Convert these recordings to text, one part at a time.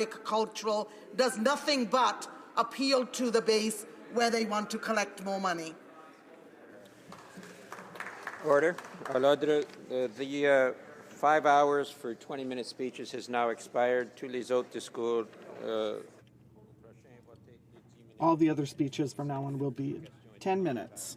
agricultural does nothing but appeal to the base where they want to collect more money. Order. The 5 hours for 20-minute speeches has now expired. Tous les autres discours. All the other speeches from now on will be 10 minutes,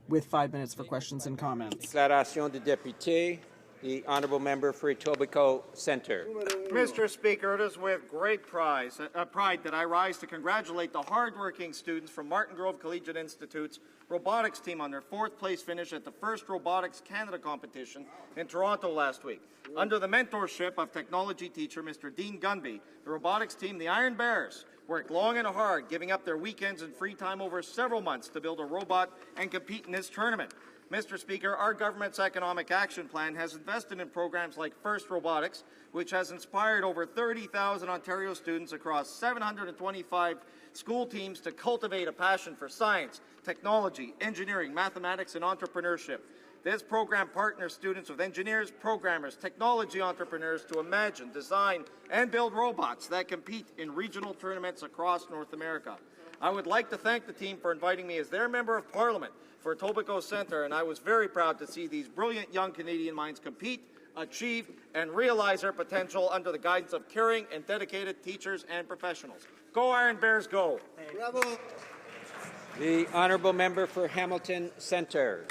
with 5 minutes for questions and comments. Déclaration de député. The honourable member for Etobicoke Centre. Mr. Speaker, it is with great pride that I rise to congratulate the hardworking students from Martin Grove Collegiate Institute's robotics team on their 4th place finish at the first Robotics Canada competition in Toronto last week. Under the mentorship of technology teacher Mr. Dean Gunby, the robotics team, the Iron Bears, worked long and hard, giving up their weekends and free time over several months to build a robot and compete in this tournament. Mr. Speaker, our government's economic action plan has invested in programs like First Robotics, which has inspired over 30,000 Ontario students across 725 school teams to cultivate a passion for science, technology, engineering, mathematics, and entrepreneurship. This program partners students with engineers, programmers, technology entrepreneurs to imagine, design, and build robots that compete in regional tournaments across North America. I would like to thank the team for inviting me as their Member of Parliament for Etobicoke Centre, and I was very proud to see these brilliant young Canadian minds compete, achieve, and realize their potential under the guidance of caring and dedicated teachers and professionals. Go Iron Bears, go! Bravo. The honourable member for Hamilton Centre.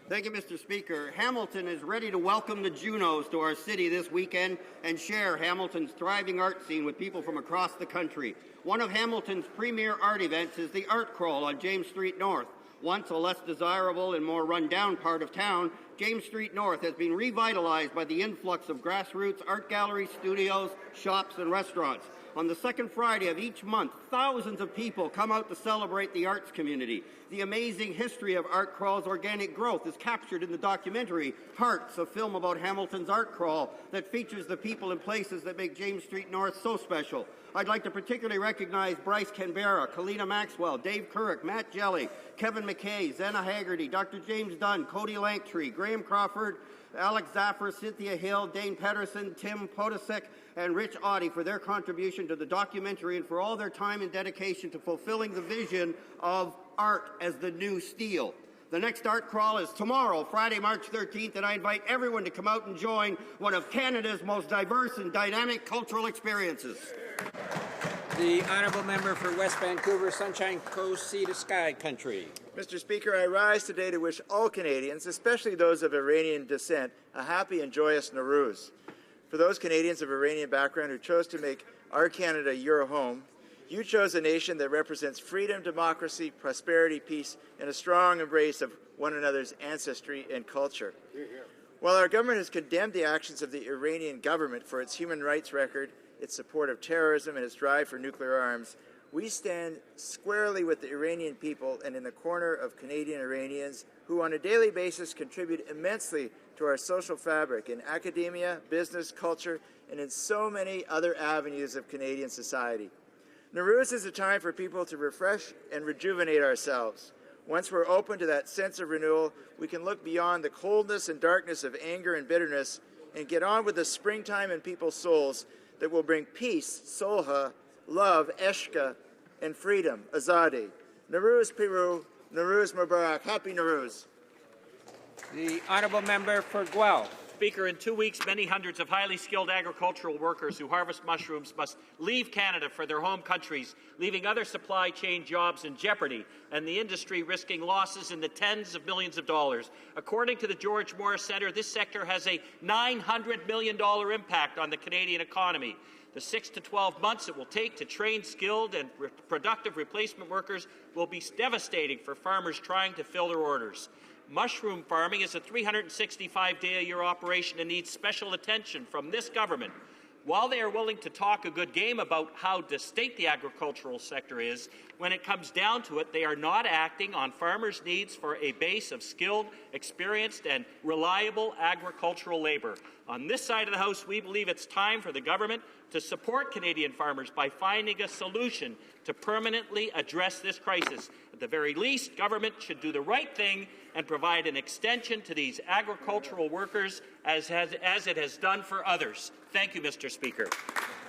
Thank you, Mr. Speaker. Hamilton is ready to welcome the Junos to our city this weekend and share Hamilton's thriving art scene with people from across the country. One of Hamilton's premier art events is the Art Crawl on James Street North. Once a less desirable and more run-down part of town, James Street North has been revitalized by the influx of grassroots art galleries, studios, shops, and restaurants. On the second Friday of each month, thousands of people come out to celebrate the arts community. The amazing history of Art Crawl's organic growth is captured in the documentary Hearts, a film about Hamilton's Art Crawl that features the people and places that make James Street North so special. I'd like to particularly recognize Bryce Canberra, Kalina Maxwell, Dave Couric, Matt Jelly, Kevin McKay, Zena Haggerty, Dr. James Dunn, Cody Langtree, Graham Crawford, Alex Zaffer, Cynthia Hill, Dane Pedersen, Tim Podesek, and Rich Audie for their contribution to the documentary and for all their time and dedication to fulfilling the vision of art as the new steel. The next Art Crawl is tomorrow, Friday, March 13th, and I invite everyone to come out and join one of Canada's most diverse and dynamic cultural experiences. The honourable member for West Vancouver, Sunshine Coast, Sea to Sky Country. Mr. Speaker, I rise today to wish all Canadians, especially those of Iranian descent, a happy and joyous Nowruz. For those Canadians of Iranian background who chose to make our Canada your home, you chose a nation that represents freedom, democracy, prosperity, peace, and a strong embrace of one another's ancestry and culture. While our government has condemned the actions of the Iranian government for its human rights record, its support of terrorism, and its drive for nuclear arms, we stand squarely with the Iranian people and in the corner of Canadian Iranians who on a daily basis contribute immensely to our social fabric in academia, business, culture, and in so many other avenues of Canadian society. Nowruz is a time for people to refresh and rejuvenate ourselves. Once we're open to that sense of renewal, we can look beyond the coldness and darkness of anger and bitterness and get on with the springtime in people's souls that will bring peace, solha, love, eshka, and freedom, azadi. Nowruz Piru, Nowruz Mubarak, Happy Nowruz. The honourable member for Guelph. Speaker, in 2 weeks, many hundreds of highly skilled agricultural workers who harvest mushrooms must leave Canada for their home countries, leaving other supply chain jobs in jeopardy and the industry risking losses in the tens of millions of dollars. According to the George Morris Centre, this sector has a $900 million impact on the Canadian economy. The 6 to 12 months it will take to train skilled and productive replacement workers will be devastating for farmers trying to fill their orders. Mushroom farming is a 365-day-a-year operation and needs special attention from this government. While they are willing to talk a good game about how distinct the agricultural sector is, when it comes down to it, they are not acting on farmers' needs for a base of skilled, experienced, and reliable agricultural labour. On this side of the House, we believe it's time for the government to support Canadian farmers by finding a solution to permanently address this crisis. At the very least, government should do the right thing and provide an extension to these agricultural workers as it has done for others. Thank you, Mr. Speaker.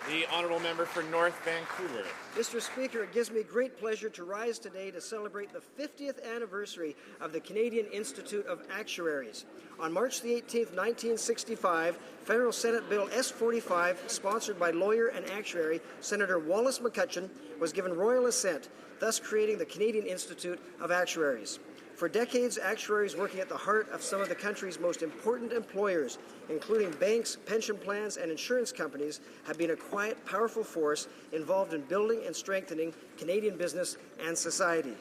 The honourable member for North Vancouver. Mr. Speaker, it gives me great pleasure to rise today to celebrate the 50th anniversary of the Canadian Institute of Actuaries. On March the 18th, 1965, Federal Senate Bill S-45, sponsored by lawyer and actuary Senator Wallace McCutcheon, was given royal assent, thus creating the Canadian Institute of Actuaries. For decades, actuaries working at the heart of some of the country's most important employers, including banks, pension plans, and insurance companies, have been a quiet, powerful force involved in building and strengthening Canadian business and society.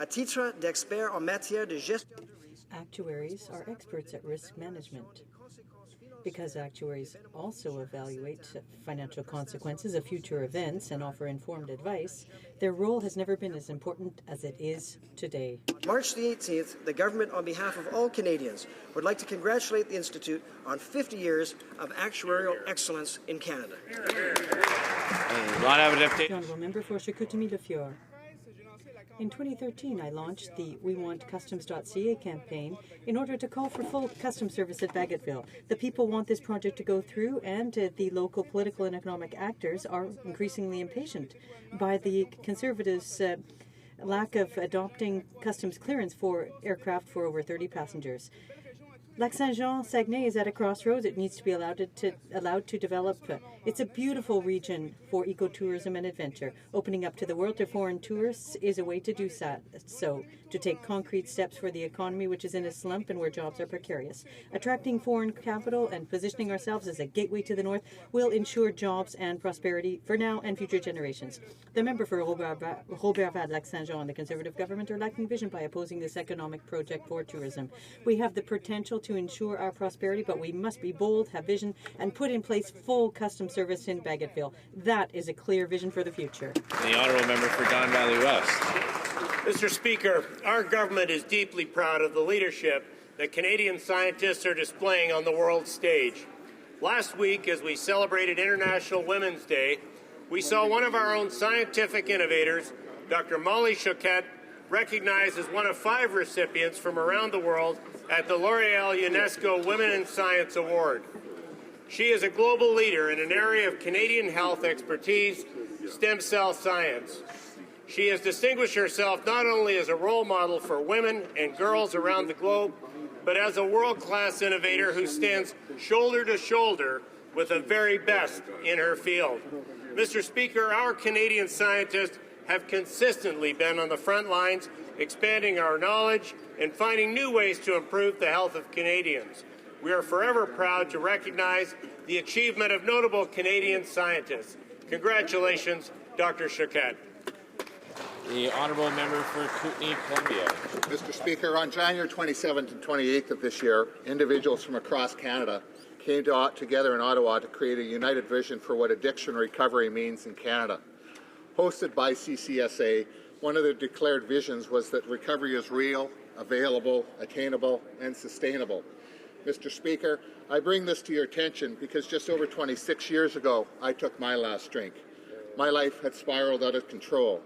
À titre d'expert en matière de gestion de risque, actuaries are experts at risk management. Because actuaries also evaluate financial consequences of future events and offer informed advice, their role has never been as important as it is today. March the 18th, the government, on behalf of all Canadians, would like to congratulate the Institute on 50 years of actuarial excellence in Canada. The honourable member for Chicoutimi-Le-Fjord. In 2013, I launched the We Want Customs.ca campaign in order to call for full customs service at Bagotville. The people want this project to go through, and the local political and economic actors are increasingly impatient by the Conservatives' lack of adopting customs clearance for aircraft for over 30 passengers. Lac-Saint-Jean-Saguenay is at a crossroads. It needs to be allowed to develop. It's a beautiful region for ecotourism and adventure. Opening up to the world to foreign tourists is a way to do so, to take concrete steps for the economy, which is in a slump and where jobs are precarious. Attracting foreign capital and positioning ourselves as a gateway to the north will ensure jobs and prosperity for now and future generations. The member for Robert-Lac-Saint-Jean and the Conservative government are lacking vision by opposing this economic project for tourism. We have the potential to ensure our prosperity, but we must be bold, have vision, and put in place full customs service in Bagotville. That is a clear vision for the future. The honourable member for Don Valley West. Mr. Speaker, our government is deeply proud of the leadership that Canadian scientists are displaying on the world stage. Last week, as we celebrated International Women's Day, we saw one of our own scientific innovators, Dr. Molly Choquette, recognized as one of 5 recipients from around the world at the L'Oréal UNESCO Women in Science Award. She is a global leader in an area of Canadian health expertise, stem cell science. She has distinguished herself not only as a role model for women and girls around the globe, but as a world-class innovator who stands shoulder to shoulder with the very best in her field. Mr. Speaker, our Canadian scientists have consistently been on the front lines, expanding our knowledge and finding new ways to improve the health of Canadians. We are forever proud to recognize the achievement of notable Canadian scientists. Congratulations, Dr. Choquette. The honourable member for Kootenay, Columbia. Mr. Speaker, on January 27th and 28th of this year, individuals from across Canada came together in Ottawa to create a united vision for what addiction recovery means in Canada. Hosted by CCSA, one of their declared visions was that recovery is real, available, attainable, and sustainable. Mr. Speaker, I bring this to your attention because just over 26 years ago, I took my last drink. My life had spiraled out of control.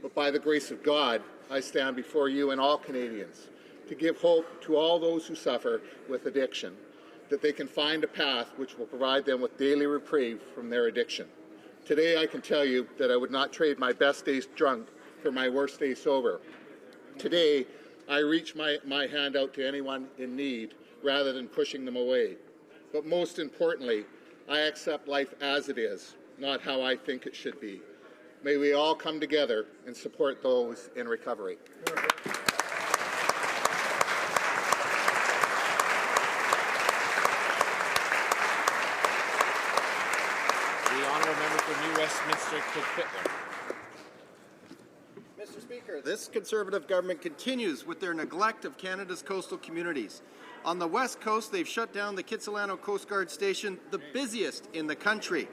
But by the grace of God, I stand before you and all Canadians to give hope to all those who suffer with addiction, that they can find a path which will provide them with daily reprieve from their addiction. Today, I can tell you that I would not trade my best days drunk for my worst days sober. Today, I reach my hand out to anyone in need rather than pushing them away. But most importantly, I accept life as it is, not how I think it should be. May we all come together and support those in recovery. The honourable member for New Westminster, Coquitlam. Mr. Speaker, this Conservative government continues with their neglect of Canada's coastal communities. On the West Coast, they've shut down the Kitsilano Coast Guard Station, the busiest in the country.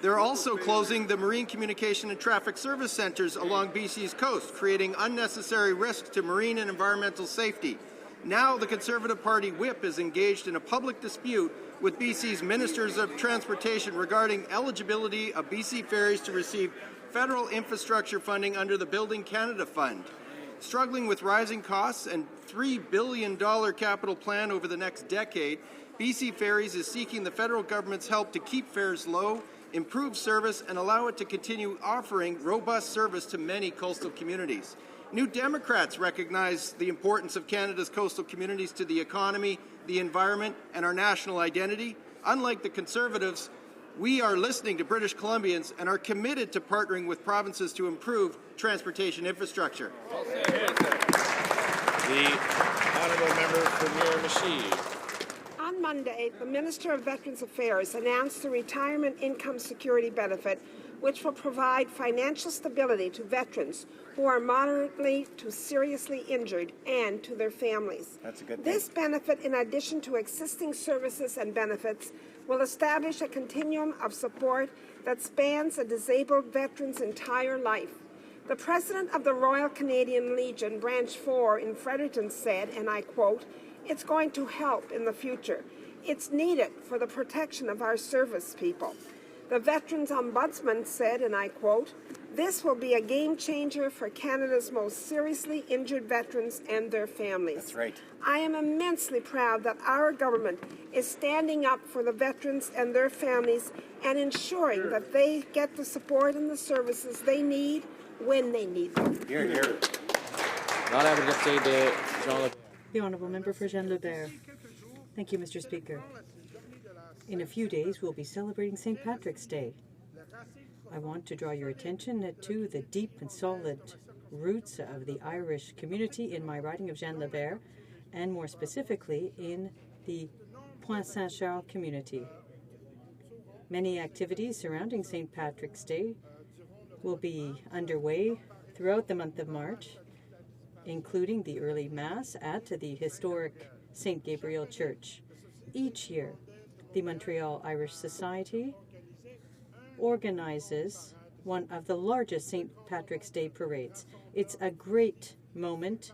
They're also closing the Marine Communication and Traffic Service Centres along BC's coast, creating unnecessary risks to marine and environmental safety. Now the Conservative Party whip is engaged in a public dispute with BC's Ministers of Transportation regarding eligibility of BC ferries to receive federal infrastructure funding under the Building Canada Fund. Struggling with rising costs and $3 billion capital plan over the next decade, BC Ferries is seeking the federal government's help to keep fares low improve service, and allow it to continue offering robust service to many coastal communities. New Democrats recognize the importance of Canada's coastal communities to the economy, the environment, and our national identity. Unlike the Conservatives, we are listening to British Columbians and are committed to partnering with provinces to improve transportation infrastructure. The honourable member for Miramichi. On Monday, the Minister of Veterans Affairs announced the Retirement Income Security Benefit, which will provide financial stability to veterans who are moderately to seriously injured and to their families. That's a good thing. This benefit, in addition to existing services and benefits, will establish a continuum of support that spans a disabled veteran's entire life. The President of the Royal Canadian Legion, Branch 4 in Fredericton said, and I quote, "It's going to help in the future. It's needed for the protection of our service people." The Veterans Ombudsman said, and I quote, "This will be a game changer for Canada's most seriously injured veterans and their families." That's right. I am immensely proud that our government is standing up for the veterans and their families and ensuring that they get the support and the services they need when they need them. Here, here. The Honourable Member for Jean-Lebert. Thank you, Mr. Speaker. In a few days, we'll be celebrating St. Patrick's Day. I want to draw your attention to the deep and solid roots of the Irish community in my riding of Jean-Lebert, and more specifically in the Pointe Saint-Charles community. Many activities surrounding St. Patrick's Day will be underway throughout the month of March, including the early Mass at the historic St. Gabriel Church. Each year, the Montreal Irish Society organizes one of the largest St. Patrick's Day parades. It's a great moment.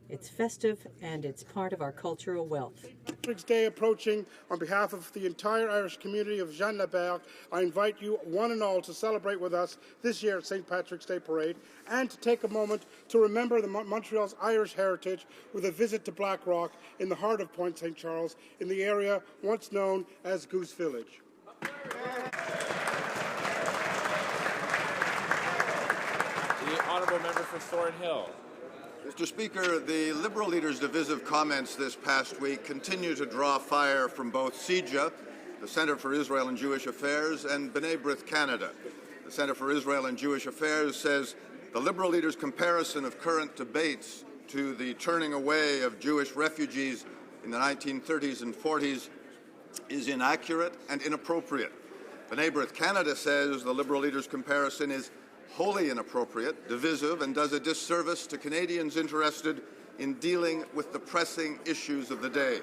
It's festive, and it's part of our cultural wealth. Patrick's Day approaching, on behalf of the entire Irish community of Jean-Lebert, I invite you one and all to celebrate with us this year's St. Patrick's Day Parade and to take a moment to remember Montreal's Irish heritage with a visit to Black Rock in the heart of Pointe St. Charles in the area once known as Goose Village. The honourable member for Thornhill. Mr. Speaker, the Liberal leader's divisive comments this past week continue to draw fire from both CIJA, the Centre for Israel and Jewish Affairs, and B'nai B'rith Canada. The Centre for Israel and Jewish Affairs says the Liberal leader's comparison of current debates to the turning away of Jewish refugees in the 1930s and 40s is inaccurate and inappropriate. B'nai B'rith Canada says the Liberal leader's comparison is wholly inappropriate, divisive, and does a disservice to Canadians interested in dealing with the pressing issues of the day.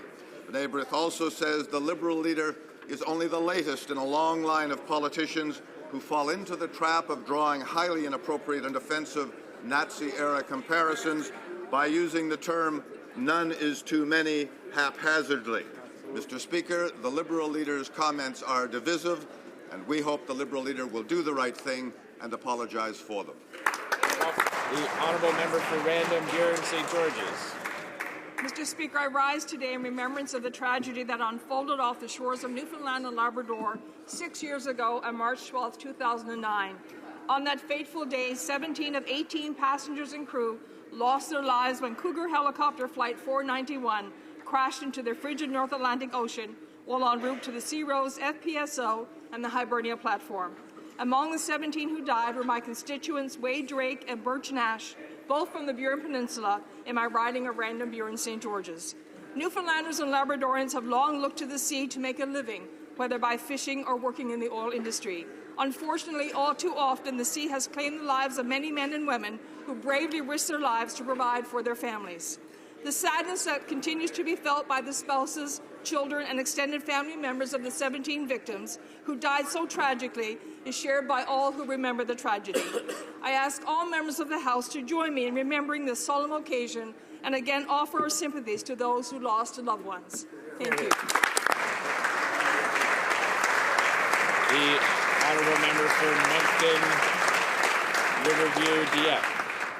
B'nai B'rith also says the Liberal leader is only the latest in a long line of politicians who fall into the trap of drawing highly inappropriate and offensive Nazi-era comparisons by using the term "none is too many" haphazardly. Mr. Speaker, the Liberal leader's comments are divisive, and we hope the Liberal leader will do the right thing and apologize for them. The honourable member for Random, Buren, St. George's. Mr. Speaker, I rise today in remembrance of the tragedy that unfolded off the shores of Newfoundland and Labrador 6 years ago on March 12, 2009. On that fateful day, 17 of 18 passengers and crew lost their lives when Cougar helicopter flight 491 crashed into the frigid North Atlantic Ocean while en route to the Sea Rose FPSO and the Hibernia platform. Among the 17 who died were my constituents Wade Drake and Birch Nash, both from the Buren Peninsula, in my riding of Random, Buren, St. George's. Newfoundlanders and Labradorians have long looked to the sea to make a living, whether by fishing or working in the oil industry. Unfortunately, all too often, the sea has claimed the lives of many men and women who bravely risk their lives to provide for their families. The sadness that continues to be felt by the spouses, children, and extended family members of the 17 victims who died so tragically is shared by all who remember the tragedy. I ask all members of the House to join me in remembering this solemn occasion and again offer our sympathies to those who lost loved ones. Thank you. The honourable member for Moncton, Riverview, DF.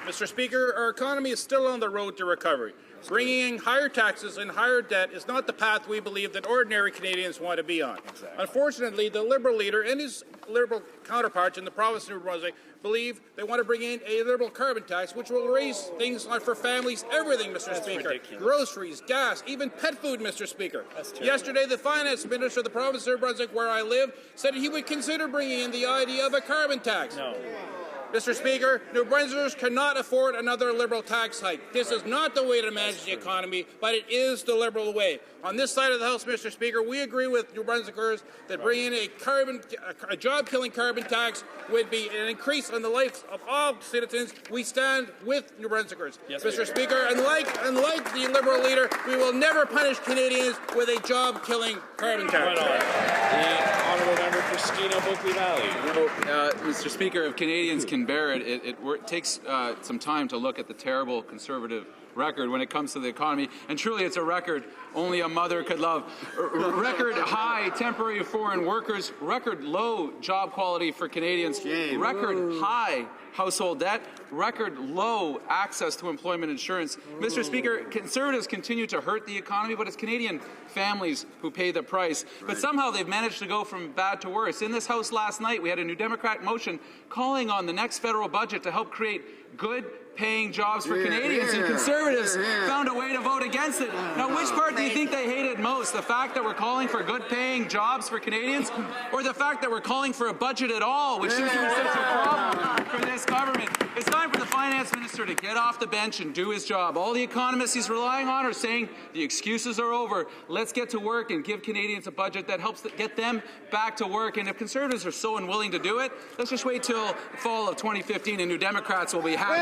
Mr. Speaker, our economy is still on the road to recovery. bringing in higher taxes and higher debt is not the path we believe that ordinary Canadians want to be on. Exactly. Unfortunately, the Liberal leader and his Liberal counterparts in the province of New Brunswick believe they want to bring in a Liberal carbon tax, which will raise things for families, everything, Mr. Speaker. Ridiculous. Groceries, gas, even pet food, Mr. Speaker. Yesterday, the finance minister of the province of New Brunswick, where I live, said he would consider bringing in the idea of a carbon tax. No. Mr. Speaker, New Brunswickers cannot afford another Liberal tax hike. This is not the way to manage the economy, but it is the Liberal way. On this side of the House, Mr. Speaker, we agree with New Brunswickers that bringing in a job-killing carbon tax would be an increase on the lives of all citizens. We stand with New Brunswickers. Yes, Mr. Speaker, unlike the Liberal leader, we will never punish Canadians with a job-killing carbon tax. The honourable member for Skeena-Bulkley Valley. Mr. Speaker, if Canadians can bear it, it takes some time to look at the terrible Conservative record when it comes to the economy, and truly it's a record only a mother could love. Record high temporary foreign workers, record low job quality for Canadians, record high household debt, record low access to employment insurance. Mr. Speaker, Conservatives continue to hurt the economy, but it's Canadian families who pay the price. But somehow they've managed to go from bad to worse. In this House last night, we had a New Democrat motion calling on the next federal budget to help create good paying jobs for Canadians, and Conservatives found a way to vote against it. Now, which part do you think they hated most? The fact that we're calling for good paying jobs for Canadians, or the fact that we're calling for a budget at all, which seems to be such a problem for this government? It's time for the finance minister to get off the bench and do his job. All the economists he's relying on are saying the excuses are over. Let's get to work and give Canadians a budget that helps get them back to work. And if Conservatives are so unwilling to do it, let's just wait till fall of 2015 and New Democrats will be happy.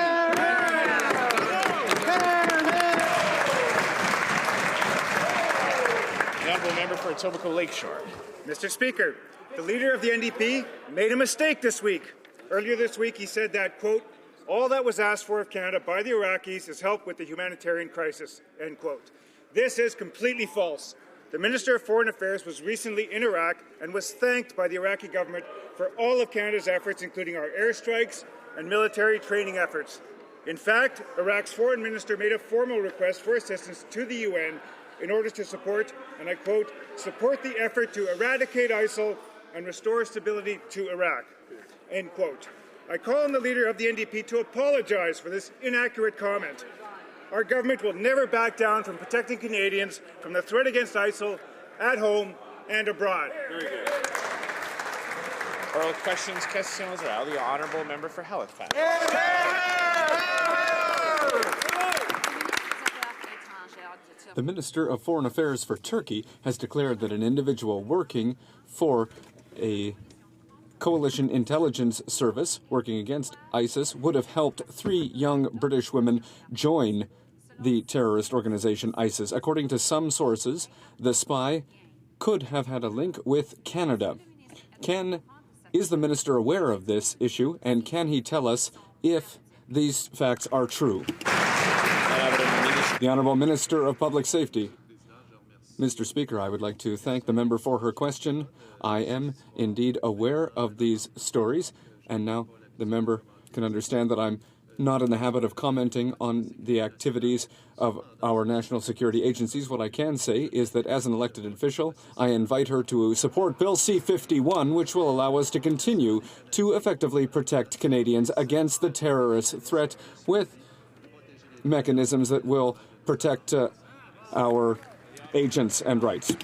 The honourable member for Etobicoke Lakeshore. Mr. Speaker, the leader of the NDP made a mistake this week. Earlier this week, he said that, quote, all that was asked for of Canada by the Iraqis is help with the humanitarian crisis, end quote. This is completely false. The Minister of Foreign Affairs was recently in Iraq and was thanked by the Iraqi government for all of Canada's efforts, including our airstrikes and military training efforts. In fact, Iraq's foreign minister made a formal request for assistance to the UN in order to support, and I quote, support the effort to eradicate ISIL and restore stability to Iraq, end quote. I call on the leader of the NDP to apologize for this inaccurate comment. Our government will never back down from protecting Canadians from the threat against ISIL at home and abroad. Very good. Oral questions, questions orales. The honourable member for Halifax. The Minister of Foreign Affairs for Turkey has declared that an individual working for a coalition intelligence service working against ISIS would have helped 3 young British women join the terrorist organization ISIS. According to some sources, the spy could have had a link with Canada. Is the minister aware of this issue, and can he tell us if these facts are true? The Honourable Minister of Public Safety. Mr. Speaker, I would like to thank the member for her question. I am indeed aware of these stories, and now the member can understand that I'm not in the habit of commenting on the activities of our national security agencies. What I can say is that as an elected official, I invite her to support Bill C-51, which will allow us to continue to effectively protect Canadians against the terrorist threat with mechanisms that will protect our agents and rights.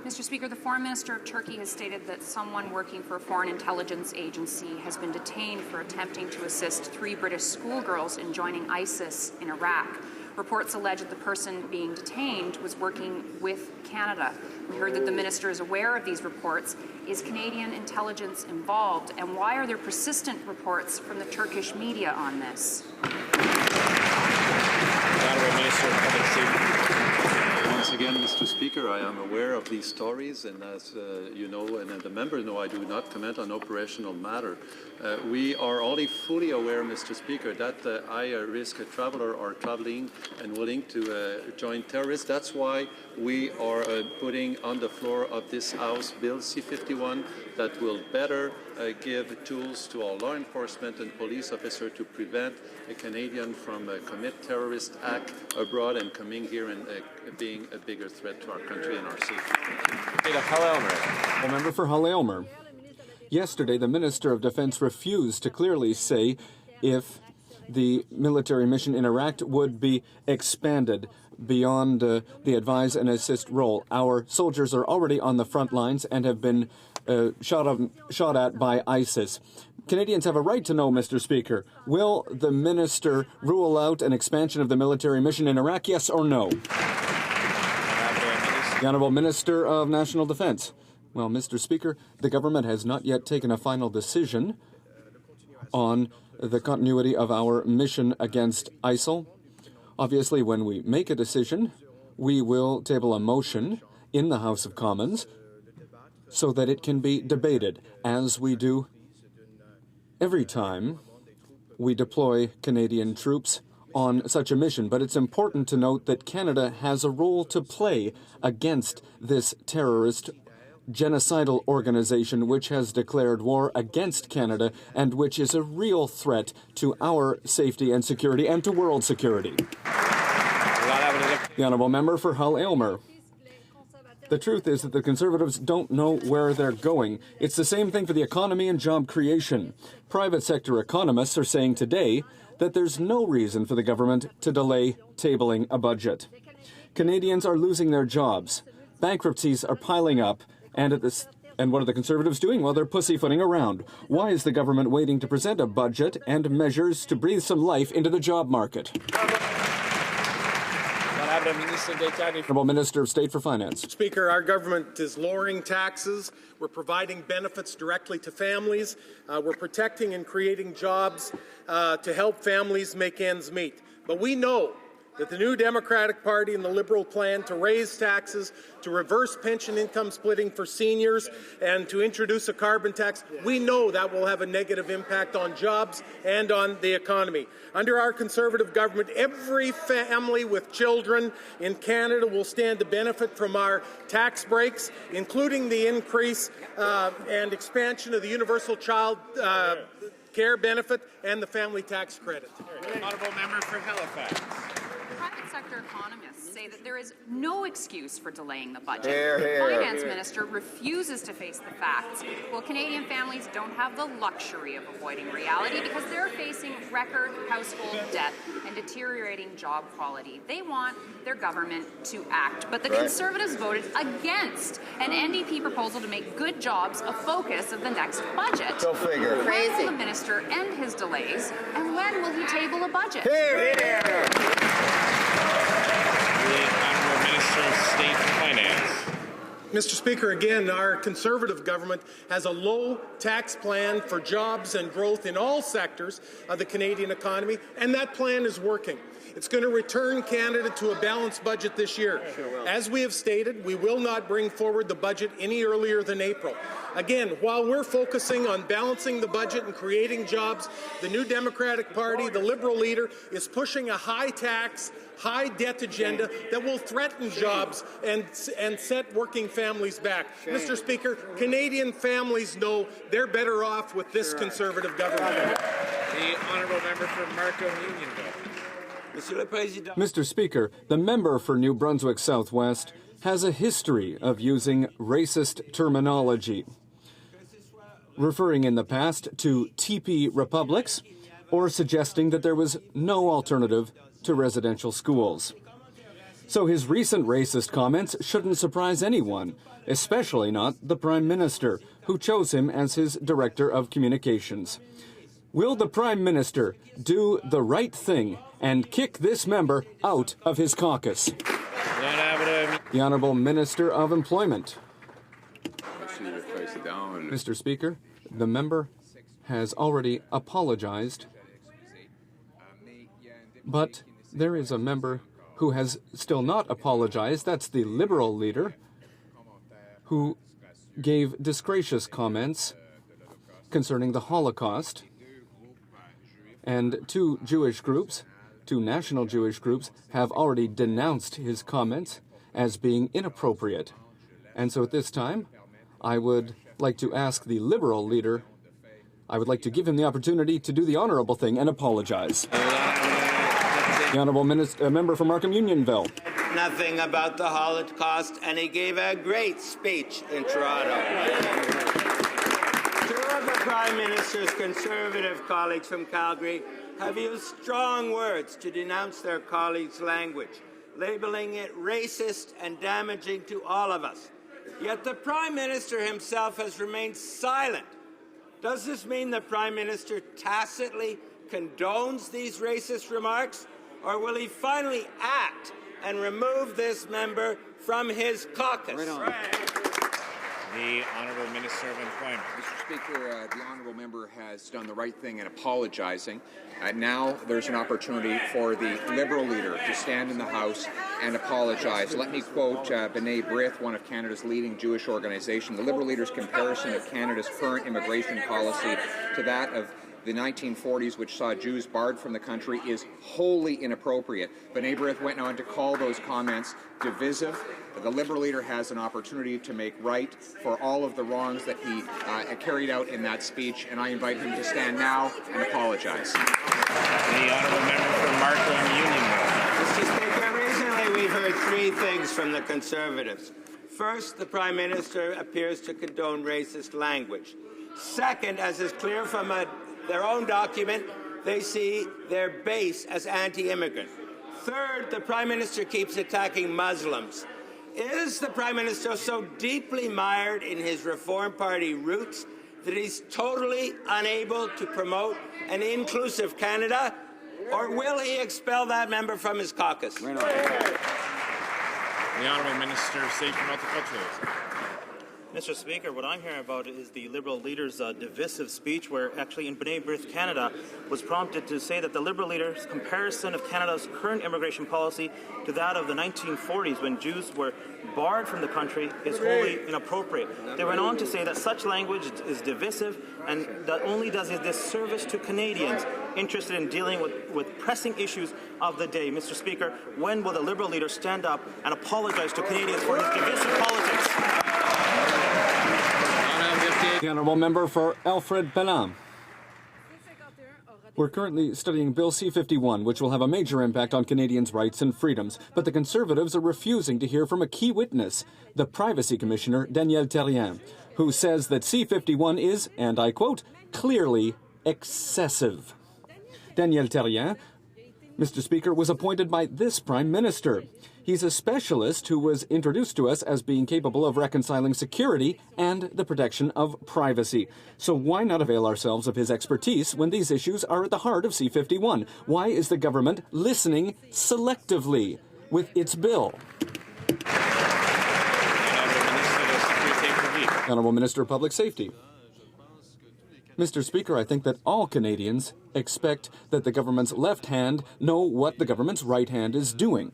Mr. Speaker, the Foreign Minister of Turkey has stated that someone working for a foreign intelligence agency has been detained for attempting to assist 3 British schoolgirls in joining ISIS in Iraq. Reports allege that the person being detained was working with Canada. We heard that the minister is aware of these reports. Is Canadian intelligence involved, and why are there persistent reports from the Turkish media on this? The Honourable Minister of Public Safety. Once Again, Mr. Speaker, I am aware of these stories, and as you know, and the members know, I do not comment on operational matter. We are already fully aware, Mr. Speaker, that high-risk traveler are traveling and willing to join terrorists. That's why we are putting on the floor of this House Bill C-51 that will better give tools to our law enforcement and police officers to prevent a Canadian from commit terrorist act abroad and coming here and being a bigger threat to our country and our safety. The member for Hull-Aylmer. Yesterday, the Minister of Defense refused to clearly say if the military mission in Iraq would be expanded beyond the advise and assist role. Our soldiers are already on the front lines and have been shot at by ISIS. Canadians have a right to know, Mr. Speaker. Will the minister rule out an expansion of the military mission in Iraq, yes or no? The Honourable Minister of National Defence. Well, Mr. Speaker, the government has not yet taken a final decision on the continuity of our mission against ISIL. Obviously, when we make a decision, we will table a motion in the House of Commons so that it can be debated, as we do every time we deploy Canadian troops on such a mission. But it's important to note that Canada has a role to play against this terrorist genocidal organization which has declared war against Canada and which is a real threat to our safety and security and to world security. The Honourable Member for Hull-Aylmer. The truth is that the Conservatives don't know where they're going. It's the same thing for the economy and job creation. Private sector economists are saying today that there's no reason for the government to delay tabling a budget. Canadians are losing their jobs. Bankruptcies are piling up. And what are the Conservatives doing? Well, they're pussyfooting around. Why is the government waiting to present a budget and measures to breathe some life into the job market? Honourable Minister of State for Finance. Speaker, our government is lowering taxes. We're providing benefits directly to families. We're protecting and creating jobs to help families make ends meet. But we know that the new Democratic Party and the Liberal plan to raise taxes, to reverse pension income splitting for seniors, and to introduce a carbon tax, we know that will have a negative impact on jobs and on the economy. Under our Conservative government, every family with children in Canada will stand to benefit from our tax breaks, including the increase and expansion of the universal child care benefit and the family tax credit. Honourable Member for Halifax. Private sector economists say that there is no excuse for delaying the budget. Hear, hear, the finance hear. minister refuses to face the facts. Well, Canadian families don't have the luxury of avoiding reality because they're facing record household debt and deteriorating job quality. They want their government to act, but the Conservatives voted against an NDP proposal to make good jobs a focus of the next budget. Go figure. When Crazy. will the minister end his delays, and when will he table a budget? Hear, hear. The Honourable Minister of State for Finance. Mr. Speaker, again, our Conservative government has a low tax plan for jobs and growth in all sectors of the Canadian economy, and that plan is working. It's going to return Canada to a balanced budget this year. As we have stated, we will not bring forward the budget any earlier than April. Again, while we're focusing on balancing the budget and creating jobs, the new Democratic Party, the Liberal leader, is pushing a high-tax, high-debt agenda that will threaten jobs and set working families back. Mr. Speaker, Canadian families know they're better off with this Conservative government. The Honourable Member for Markham Unionville. Mr. Speaker, the member for New Brunswick Southwest has a history of using racist terminology, referring in the past to teepee republics or suggesting that there was no alternative to residential schools. So his recent racist comments shouldn't surprise anyone, especially not the Prime Minister, who chose him as his Director of Communications. Will the Prime Minister do the right thing and kick this member out of his caucus? The Honourable Minister of Employment. Mr. Speaker, the member has already apologized, but there is a member who has still not apologized. That's the Liberal leader who gave disgracious comments concerning the Holocaust. And two national Jewish groups, have already denounced his comments as being inappropriate. And so at this time, I would like to ask the Liberal leader, I would like to give him the opportunity to do the honorable thing and apologize. The Honourable Member for Markham Unionville. Nothing about the Holocaust, and he gave a great speech in Toronto. Two of the Prime Minister's Conservative colleagues from Calgary have used strong words to denounce their colleagues' language, labeling it racist and damaging to all of us. Yet the Prime Minister himself has remained silent. Does this mean the Prime Minister tacitly condones these racist remarks, or will he finally act and remove this member from his caucus? The Honourable Minister of Employment. Mr. Speaker, the Honourable Member has done the right thing in apologizing. Now there's an opportunity for the Liberal leader to stand in the House and apologize. Let me quote B'nai B'rith, one of Canada's leading Jewish organizations. The Liberal leader's comparison of Canada's current immigration policy to that of the 1940s, which saw Jews barred from the country, is wholly inappropriate. B'nai B'rith went on to call those comments divisive. The Liberal leader has an opportunity to make right for all of the wrongs that he carried out in that speech, and I invite him to stand now and apologize. The Honourable Member for Markham Unionville. Mr. Speaker, recently we've heard three things from the Conservatives. First, the Prime Minister appears to condone racist language. Second, as is clear from their own document, they see their base as anti-immigrant. Third, the Prime Minister keeps attacking Muslims. Is the Prime Minister so deeply mired in his Reform Party roots that he's totally unable to promote an inclusive Canada, or will he expel that member from his caucus? The Honourable Minister of Safety and Multiculturalism. Mr. Speaker, what I'm hearing about is the Liberal leader's divisive speech, where actually in B'nai B'rith, Canada, was prompted to say that the Liberal leader's comparison of Canada's current immigration policy to that of the 1940s, when Jews were barred from the country, is wholly inappropriate. They went on to say that such language is divisive and that only does a disservice to Canadians interested in dealing with pressing issues of the day. Mr. Speaker, when will the Liberal leader stand up and apologize to Canadians for his divisive politics? The Honourable Member for Alfred Benham. We're currently studying Bill C-51, which will have a major impact on Canadians' rights and freedoms, but the Conservatives are refusing to hear from a key witness, the Privacy Commissioner, Danielle Terrien, who says that C-51 is, and I quote, clearly excessive. Danielle Terrien, Mr. Speaker, was appointed by this Prime Minister. He's a specialist who was introduced to us as being capable of reconciling security and the protection of privacy. So why not avail ourselves of his expertise when these issues are at the heart of C-51? Why is the government listening selectively with its bill? Honourable Minister of Public Safety. Mr. Speaker, I think that all Canadians expect that the government's left hand know what the government's right hand is doing.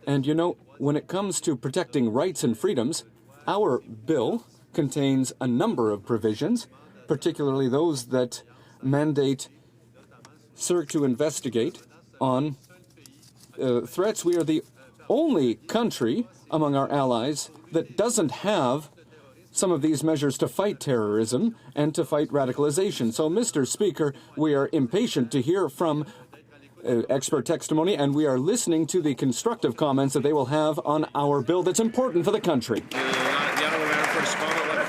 And you know, when it comes to protecting rights and freedoms, our bill contains a number of provisions, particularly those that mandate CERC to investigate on threats. We are the only country among our allies that doesn't have some of these measures to fight terrorism and to fight radicalization. So, Mr. Speaker, we are impatient to hear from expert testimony, and we are listening to the constructive comments that they will have on our bill that's important for the country.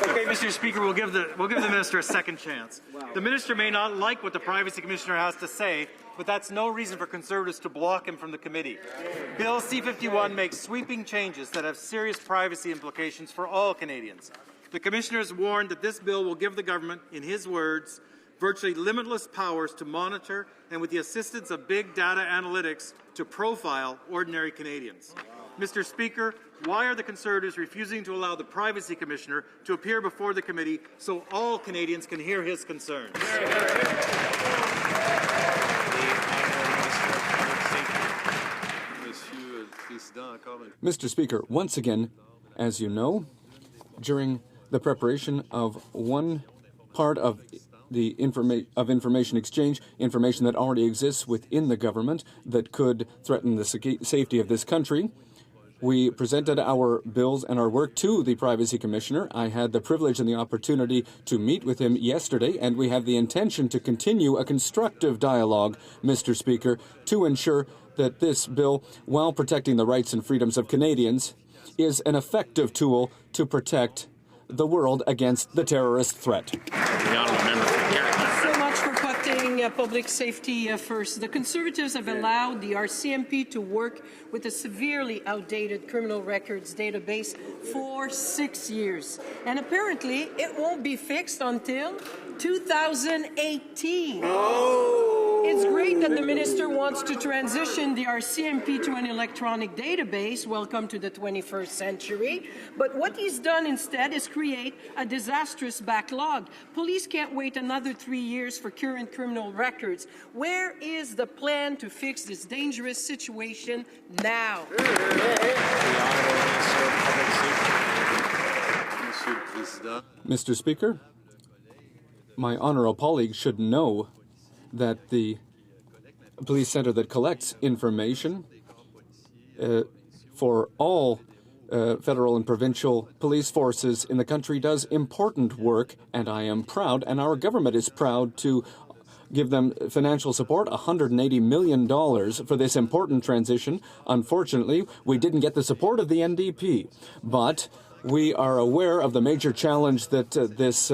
Okay, Mr. Speaker, we'll give the minister a second chance. The minister may not like what the Privacy Commissioner has to say, but that's no reason for Conservatives to block him from the committee. Bill C-51 makes sweeping changes that have serious privacy implications for all Canadians. The Commissioner has warned that this bill will give the government, in his words, virtually limitless powers to monitor and, with the assistance of big data analytics, to profile ordinary Canadians. Mr. Speaker, why are the Conservatives refusing to allow the Privacy Commissioner to appear before the committee so all Canadians can hear his concerns? Monsieur Mr. Speaker, once again, as you know, during the preparation of one part of the information exchange, information that already exists within the government that could threaten the safety of this country, we presented our bills and our work to the Privacy Commissioner. I had the privilege and the opportunity to meet with him yesterday, and we have the intention to continue a constructive dialogue, Mr. Speaker, to ensure that this bill, while protecting the rights and freedoms of Canadians, is an effective tool to protect the world against the terrorist threat. The honourable member for Carrick. So much for putting public safety first. The Conservatives have allowed the RCMP to work with a severely outdated criminal records database for 6 years. And apparently it won't be fixed until 2018. Oh. It's great that the minister wants to transition the RCMP to an electronic database. Welcome to the 21st century. But what he's done instead is create a disastrous backlog. Police can't wait another 3 years for current criminal records. Where is the plan to fix this dangerous situation now? Mr. Speaker, my honourable colleague should know that the police centre that collects information for all federal and provincial police forces in the country does important work, and I am proud, and our government is proud to give them financial support, $180 million for this important transition. Unfortunately, we didn't get the support of the NDP, but we are aware of the major challenge that this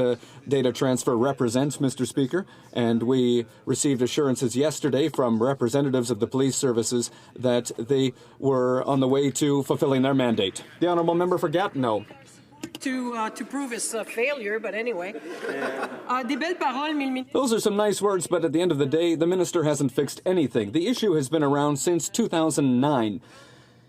data transfer represents, Mr. Speaker, and we received assurances yesterday from representatives of the police services that they were on the way to fulfilling their mandate. The honourable member for Gatineau. To prove his failure, but anyway. Those are some nice words, but at the end of the day, the minister hasn't fixed anything. The issue has been around since 2009.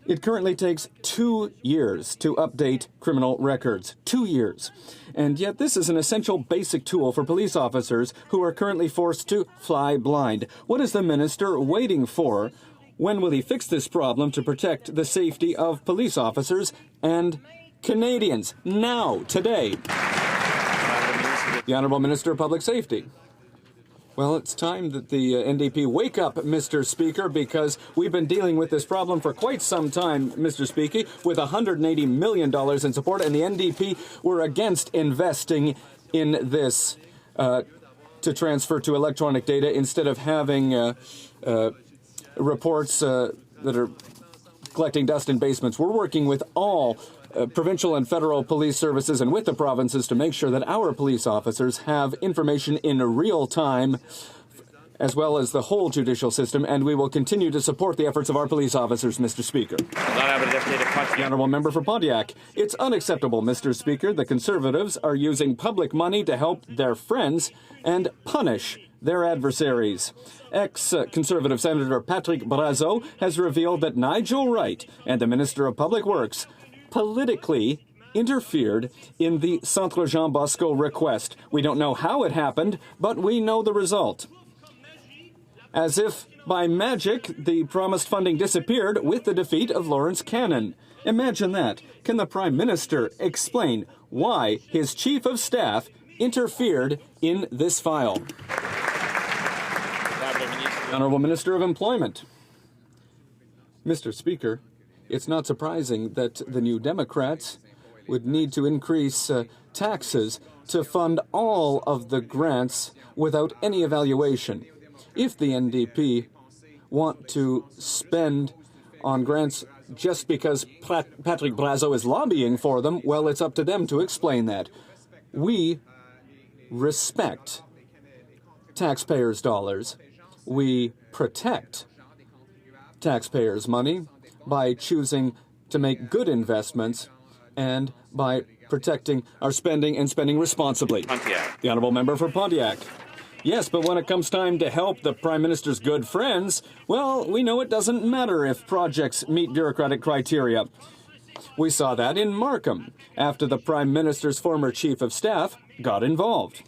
It currently takes 2 years to update criminal records. 2 years. And yet this is an essential basic tool for police officers who are currently forced to fly blind. What is the minister waiting for? When will he fix this problem to protect the safety of police officers and Canadians? Now, today. The Honourable Minister of Public Safety. Well, it's time that the NDP wake up, Mr. Speaker, because we've been dealing with this problem for quite some time, Mr. Speaker, with $180 million in support, and the NDP were against investing in this to transfer to electronic data instead of having reports that are collecting dust in basements. We're working with all provincial and federal police services and with the provinces to make sure that our police officers have information in real time, as well as the whole judicial system, and we will continue to support the efforts of our police officers, Mr. Speaker. The honourable member for Pontiac. It's unacceptable, Mr. Speaker. The Conservatives are using public money to help their friends and punish their adversaries. Ex-Conservative Senator Patrick Brazeau has revealed that Nigel Wright and the Minister of Public Works politically interfered in the Centre Jean Bosco request. We don't know how it happened, but we know the result. As if by magic, the promised funding disappeared with the defeat of Lawrence Cannon. Imagine that. Can the Prime Minister explain why his Chief of Staff interfered in this file? The Honourable Minister of Employment. Mr. Speaker, it's not surprising that the New Democrats would need to increase taxes to fund all of the grants without any evaluation. If the NDP want to spend on grants just because Patrick Brazeau is lobbying for them, well, it's up to them to explain that. We respect taxpayers' dollars. We protect taxpayers' money by choosing to make good investments and by protecting our spending and spending responsibly. The honourable member for Pontiac. Yes, but when it comes time to help the Prime Minister's good friends, well, we know it doesn't matter if projects meet bureaucratic criteria. We saw that in Markham after the Prime Minister's former Chief of Staff got involved.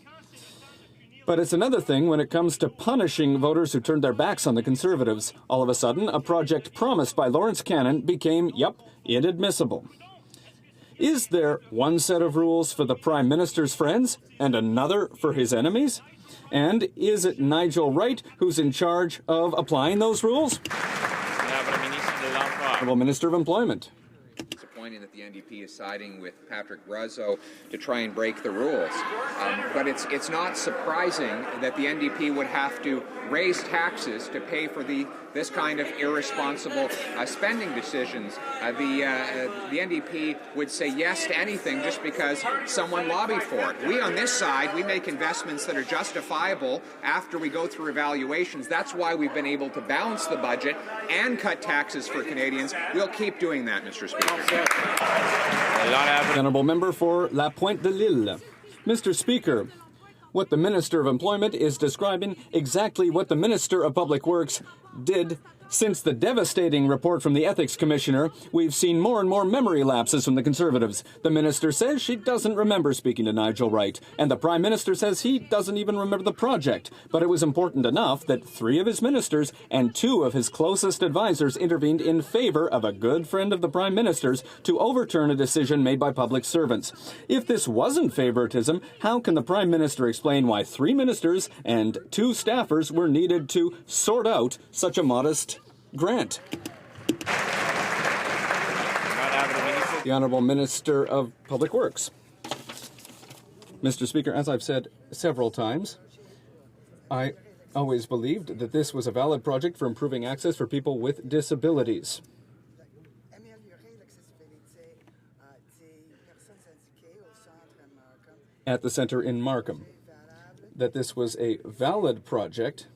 But it's another thing when it comes to punishing voters who turned their backs on the Conservatives. All of a sudden, a project promised by Lawrence Cannon became, inadmissible. Is there one set of rules for the Prime Minister's friends and another for his enemies? And is it Nigel Wright who's in charge of applying those rules? Honourable Minister of Employment. Disappointing that the NDP is siding with Patrick Brazeau to try and break the rules. But it's not surprising that the NDP would have to raise taxes to pay for this kind of irresponsible spending decisions. The NDP would say yes to anything just because someone lobbied for it. We on this side, we make investments that are justifiable after we go through evaluations. That's why we've been able to balance the budget and cut taxes for Canadians. We'll keep doing that, Mr. Speaker. The Honourable Member for La Pointe de l'Île. Mr. Speaker, what the Minister of Employment is describing exactly what the Minister of Public Works did. Since the devastating report from the Ethics Commissioner, we've seen more and more memory lapses from the Conservatives. The Minister says she doesn't remember speaking to Nigel Wright, and the Prime Minister says he doesn't even remember the project. But it was important enough that 3 of his ministers and 2 of his closest advisors intervened in favor of a good friend of the Prime Minister's to overturn a decision made by public servants. If this wasn't favoritism, how can the Prime Minister explain why 3 ministers and 2 staffers were needed to sort out such a modest grant? The Honourable Minister of Public Works. Mr. Speaker, as I've said several times, I always believed that this was a valid project for improving access for people with disabilities. At the centre in Markham, that this was a valid project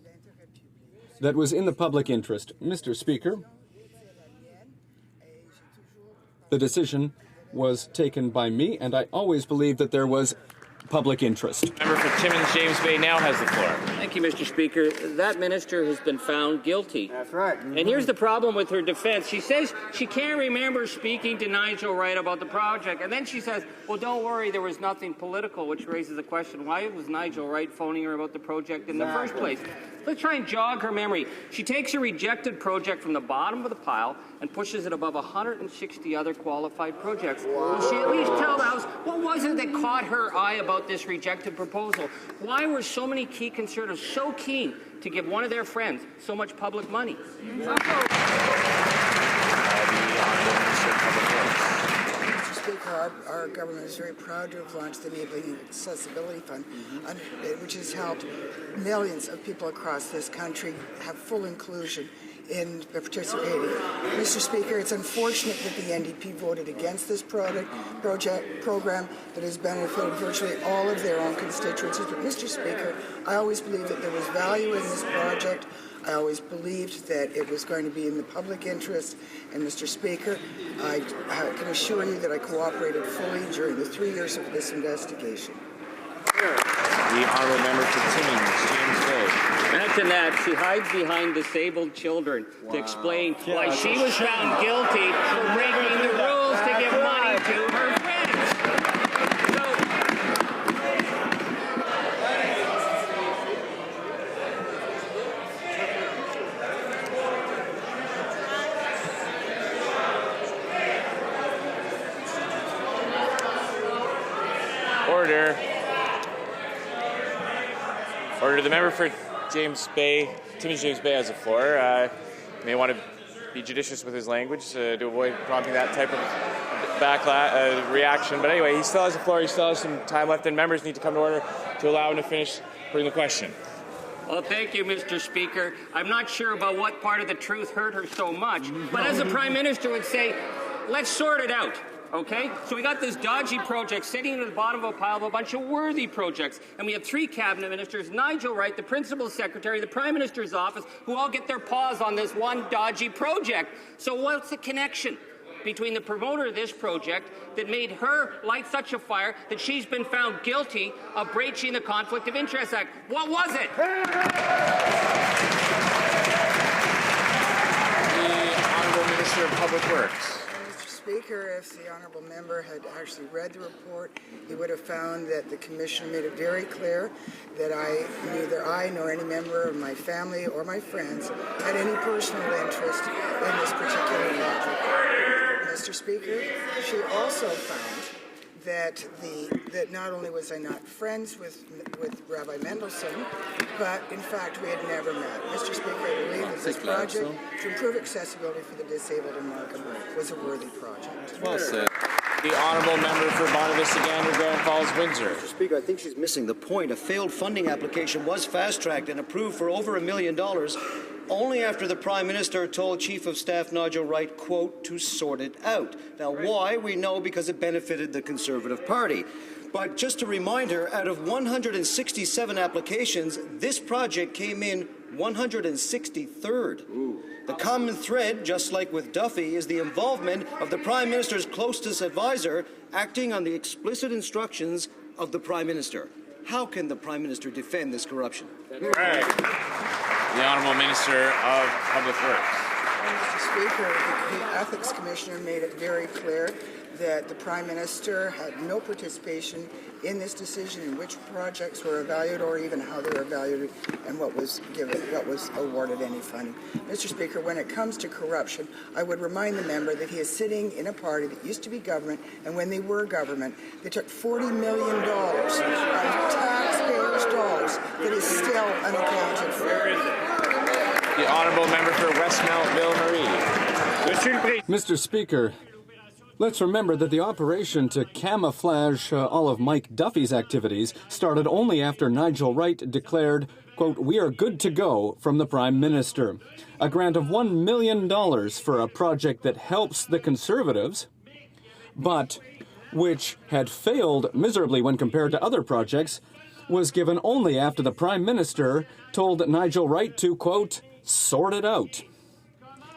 that was in the public interest. Mr. Speaker, the decision was taken by me, and I always believed that there was public interest. Member for Timmins James Bay now has the floor. Thank you, Mr. Speaker. That minister has been found guilty. That's right. And here's the problem with her defense. She says she can't remember speaking to Nigel Wright about the project. And then she says, well, don't worry, there was nothing political, which raises the question, why was Nigel Wright phoning her about the project in the first place? Let's try and jog her memory. She takes a rejected project from the bottom of the pile and pushes it above 160 other qualified projects. Will she at least tell the House what was it that caught her eye about this rejected proposal? Why were so many key Conservatives so keen to give one of their friends so much public money? Mr. Speaker, our government is very proud to have launched the Enabling Accessibility Fund, which has helped millions of people across this country have full inclusion in participating. Mr. Speaker, it's unfortunate that the NDP voted against this program that has benefited virtually all of their own constituencies. But Mr. Speaker, I always believed that there was value in this project. I always believed that it was going to be in the public interest. And Mr. Speaker, I can assure you that I cooperated fully during the 3 years of this investigation. The honourable member for Timmins James Bay. Imagine that. She hides behind disabled children to explain why she was found guilty for breaking the rules to give money to her friends. Order. Order. The member for James Bay, Timmins James Bay has the floor. May want to be judicious with his language to avoid prompting that type of reaction. But anyway, he still has the floor. He still has some time left, and members need to come to order to allow him to finish putting the question. Well, thank you, Mr. Speaker. I'm not sure about what part of the truth hurt her so much, but as the Prime Minister would say, let's sort it out. Okay? So we got this dodgy project sitting at the bottom of a pile of a bunch of worthy projects. And we have 3 cabinet ministers, Nigel Wright, the principal secretary, the Prime Minister's office, who all get their paws on this one dodgy project. So what's the connection between the promoter of this project that made her light such a fire that she's been found guilty of breaching the Conflict of Interest Act? What was it? The Honourable Minister of Public Works. Speaker, if the honourable member had actually read the report, he would have found that the Commission made it very clear that neither I nor any member of my family or my friends had any personal interest in this particular project. Mr. Speaker, she also found that not only was I not friends with Rabbi Mendelsohn, but in fact we had never met. Mr. Speaker, I believe that this project to improve accessibility for the disabled in Markham was a worthy project. Well said. The honourable member for Bonavista-Gander, Grand Falls, Windsor. Mr. Speaker, I think she's missing the point. A failed funding application was fast-tracked and approved for over $1 million only after the Prime Minister told Chief of Staff Nigel Wright, quote, to sort it out. Now, why? We know because it benefited the Conservative Party. But just a reminder, out of 167 applications, this project came in 163rd. Ooh. The common thread, just like with Duffy, is the involvement of the Prime Minister's closest advisor acting on the explicit instructions of the Prime Minister. How can the Prime Minister defend this corruption? Right. The Honourable Minister of Public Works. Mr. Speaker, the Ethics Commissioner made it very clear that the Prime Minister had no participation in this decision in which projects were evaluated or even how they were evaluated and what was awarded any funding. Mr. Speaker, when it comes to corruption, I would remind the member that he is sitting in a party that used to be government, and when they were government, they took $40 million of taxpayers' dollars that is still unaccounted for. The Honourable Member for Westmount Ville-Marie. Mr. Speaker, let's remember that the operation to camouflage all of Mike Duffy's activities started only after Nigel Wright declared, quote, we are good to go from the Prime Minister. A grant of $1 million for a project that helps the Conservatives, but which had failed miserably when compared to other projects, was given only after the Prime Minister told Nigel Wright to, quote, sort it out.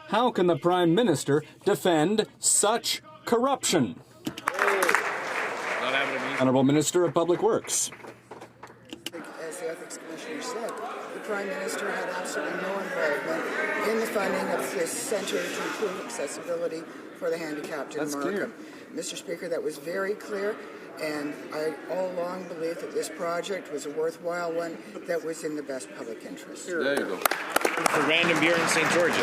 How can the Prime Minister defend such corruption? Honourable Minister of Public Works. As the Ethics Commissioner said, the Prime Minister had absolutely no involvement in the funding of this centre to improve accessibility for the handicapped in Markham. Clear. Mr. Speaker, that was very clear, and I all along believed that this project was a worthwhile one that was in the best public interest. There you go. For Random Buren St. George's.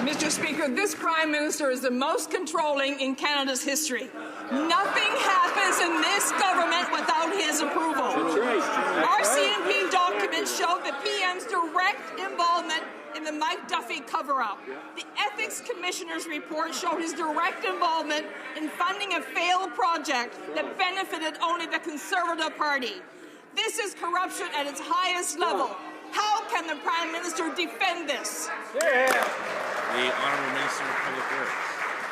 Mr. Speaker, this Prime Minister is the most controlling in Canada's history. Nothing happens in this government without his approval. Our CNP documents show the PM's direct involvement in the Mike Duffy cover-up. The Ethics Commissioner's report showed his direct involvement in funding a failed project that benefited only the Conservative Party. This is corruption at its highest level. How can the Prime Minister defend this? Yeah. The Honourable Minister of Public Works.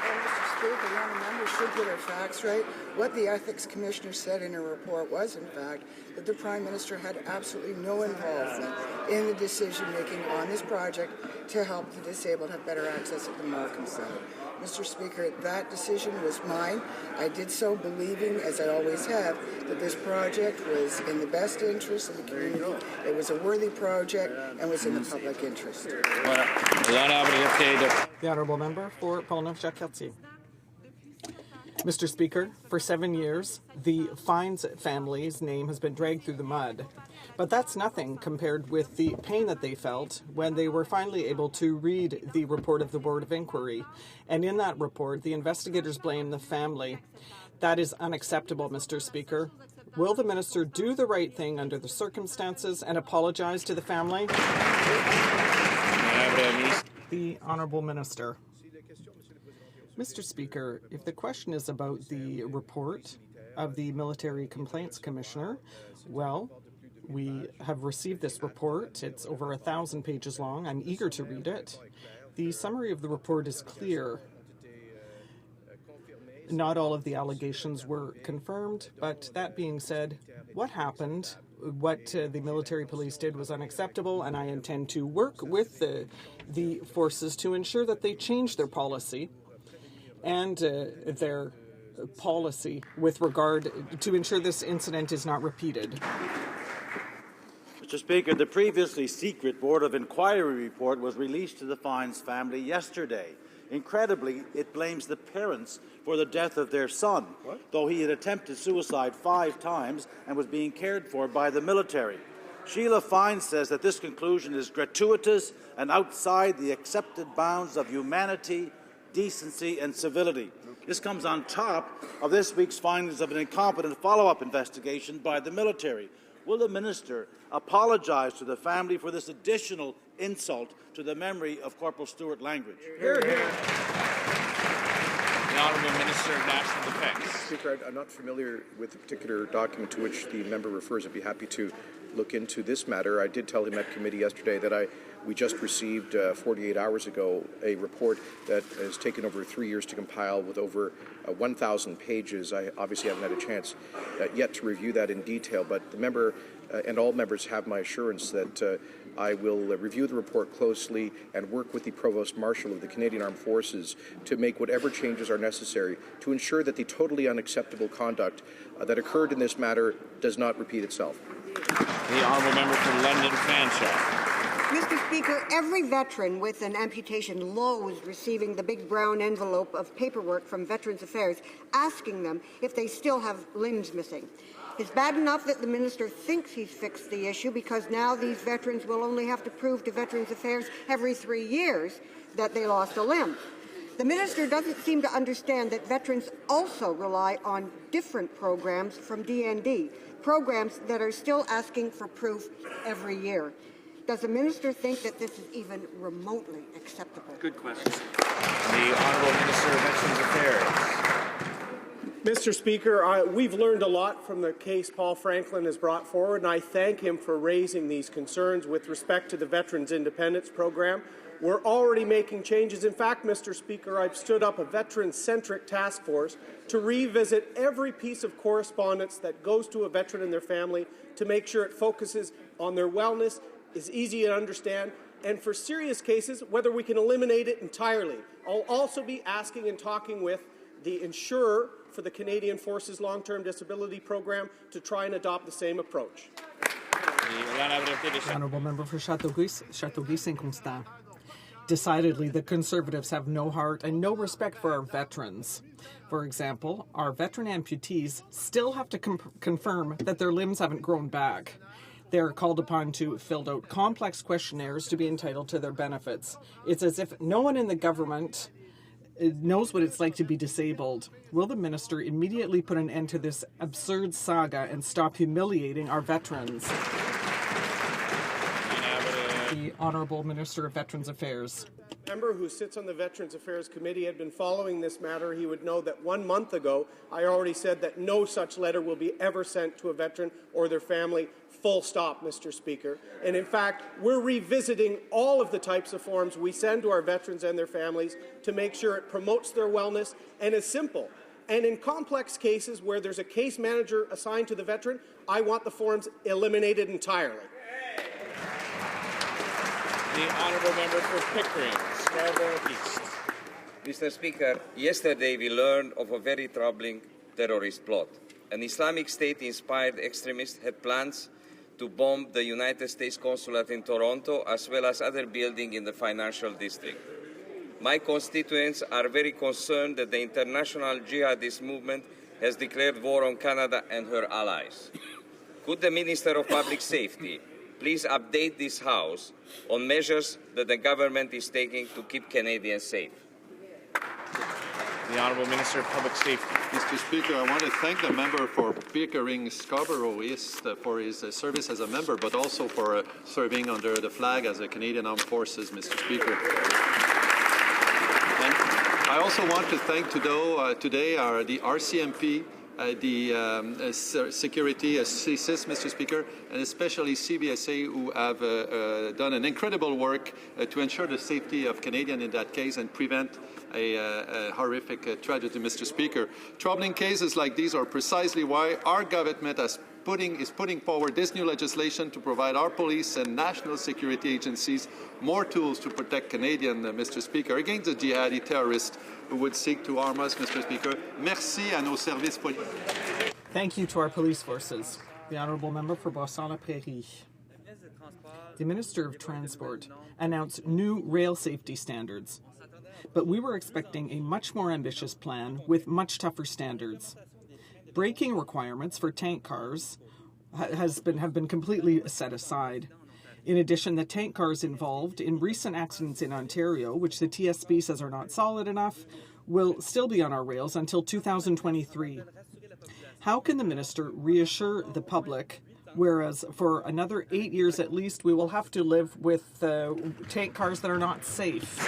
Mr. Speaker, the honourable member should get her facts right. What the Ethics Commissioner said in her report was, in fact, that the Prime Minister had absolutely no involvement in the decision-making on this project to help the disabled have better access at the Markham Centre. Mr. Speaker, that decision was mine. I did so believing, as I always have, that this project was in the best interest of the community. It was a worthy project and was in the public interest. The Honourable Member for Portneuf-Jacques-Cartier. Mr. Speaker, for 7 years, the Fines family's name has been dragged through the mud. But that's nothing compared with the pain that they felt when they were finally able to read the report of the Board of Inquiry. And in that report, the investigators blame the family. That is unacceptable, Mr. Speaker. Will the minister do the right thing under the circumstances and apologize to the family? The Honourable Minister. Mr. Speaker, if the question is about the report of the Military Complaints Commissioner, well, we have received this report. It's over 1,000 pages long. I'm eager to read it. The summary of the report is clear. Not all of the allegations were confirmed, but that being said, what happened, what the military police did was unacceptable, and I intend to work with the forces to ensure that they change their policy and their policy with regard to ensure this incident is not repeated. Mr. Speaker, the previously secret Board of Inquiry report was released to the Fines family yesterday. Incredibly, it blames the parents for the death of their son, though he had attempted suicide 5 times and was being cared for by the military. Sheila Fine says that this conclusion is gratuitous and outside the accepted bounds of humanity, decency, and civility. This comes on top of this week's findings of an incompetent follow-up investigation by the military. Will the minister apologize to the family for this additional insult to the memory of Corporal Stuart Langridge? Hear, hear. The Honourable Minister of National Defence. Speaker, I'm not familiar with the particular document to which the member refers. I'd be happy to look into this matter. I did tell him at committee yesterday that we just received 48 hours ago a report that has taken over 3 years to compile with over 1,000 pages. I obviously haven't had a chance yet to review that in detail, but the member and all members have my assurance that I will review the report closely and work with the Provost Marshal of the Canadian Armed Forces to make whatever changes are necessary to ensure that the totally unacceptable conduct that occurred in this matter does not repeat itself. The Honourable Member for London Fanshawe. Mr. Speaker, every veteran with an amputation loathes receiving the big brown envelope of paperwork from Veterans Affairs asking them if they still have limbs missing. It's bad enough that the minister thinks he's fixed the issue because now these veterans will only have to prove to Veterans Affairs every 3 years that they lost a limb. The minister doesn't seem to understand that veterans also rely on different programs from DND, programs that are still asking for proof every year. Does the minister think that this is even remotely acceptable? Good question. The Honourable Minister of Veterans Affairs. Mr. Speaker, we've learned a lot from the case Paul Franklin has brought forward, and I thank him for raising these concerns with respect to the Veterans Independence Program. We're already making changes. In fact, Mr. Speaker, I've stood up a veteran-centric task force to revisit every piece of correspondence that goes to a veteran and their family to make sure it focuses on their wellness, is easy to understand, and for serious cases, whether we can eliminate it entirely. I'll also be asking and talking with the insurer for the Canadian Forces Long-Term Disability Program to try and adopt the same approach. The Honourable Member for Châteauguay-Saint-Constant. Decidedly, the Conservatives have no heart and no respect for our veterans. For example, our veteran amputees still have to confirm that their limbs haven't grown back. They are called upon to fill out complex questionnaires to be entitled to their benefits. It's as if no one in the government knows what it's like to be disabled. Will the minister immediately put an end to this absurd saga and stop humiliating our veterans? The Honourable Minister of Veterans Affairs. A member who sits on the Veterans Affairs Committee had been following this matter. He would know that 1 month ago, I already said that no such letter will be ever sent to a veteran or their family. Full stop, Mr. Speaker. And in fact, we're revisiting all of the types of forms we send to our veterans and their families to make sure it promotes their wellness and is simple. And in complex cases where there's a case manager assigned to the veteran, I want the forms eliminated entirely. The Honourable Member for Pickering, Scarborough East. Mr. Speaker, yesterday we learned of a very troubling terrorist plot. An Islamic State-inspired extremist had plans to bomb the United States Consulate in Toronto, as well as other buildings in the financial district. My constituents are very concerned that the international jihadist movement has declared war on Canada and her allies. Could the Minister of Public Safety please update this House on measures that the government is taking to keep Canadians safe? The Honourable Minister of Public Safety. Mr. Speaker, I want to thank the member for Pickering Scarborough East for his service as a member, but also for serving under the flag as a Canadian Armed Forces, Mr. Speaker. And I also want to thank today the RCMP, the security, CSIS, Mr. Speaker, and especially CBSA, who have done an incredible work to ensure the safety of Canadians in that case and prevent a horrific tragedy, Mr. Speaker. Troubling cases like these are precisely why our government is putting forward this new legislation to provide our police and national security agencies more tools to protect Canadians, Mr. Speaker, against the jihadi terrorists who would seek to harm us, Mr. Speaker. Merci à nos services politiques. Thank you to our police forces. The Honourable Member for Boisson-la-Prairie. The Minister of Transport announced new rail safety standards. But we were expecting a much more ambitious plan with much tougher standards. Braking requirements for tank cars have been completely set aside. In addition, the tank cars involved in recent accidents in Ontario, which the TSB says are not solid enough, will still be on our rails until 2023. How can the minister reassure the public, whereas for another 8 years at least, we will have to live with tank cars that are not safe?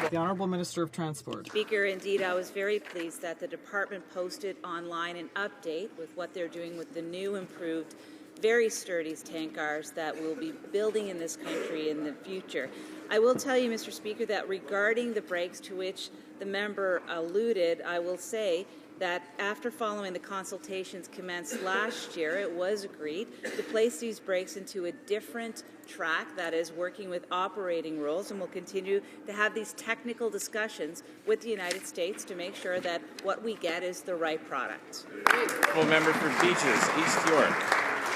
The Honourable Minister of Transport. Speaker, indeed, I was very pleased that the department posted online an update with what they're doing with the new, improved, very sturdy tank cars that we'll be building in this country in the future. I will tell you, Mr. Speaker, that regarding the brakes to which the member alluded, I will say that after following the consultations commenced last year, it was agreed to place these brakes into a different track, that is working with operating rules, and we'll continue to have these technical discussions with the United States to make sure that what we get is the right product. Full member for Beaches, East York.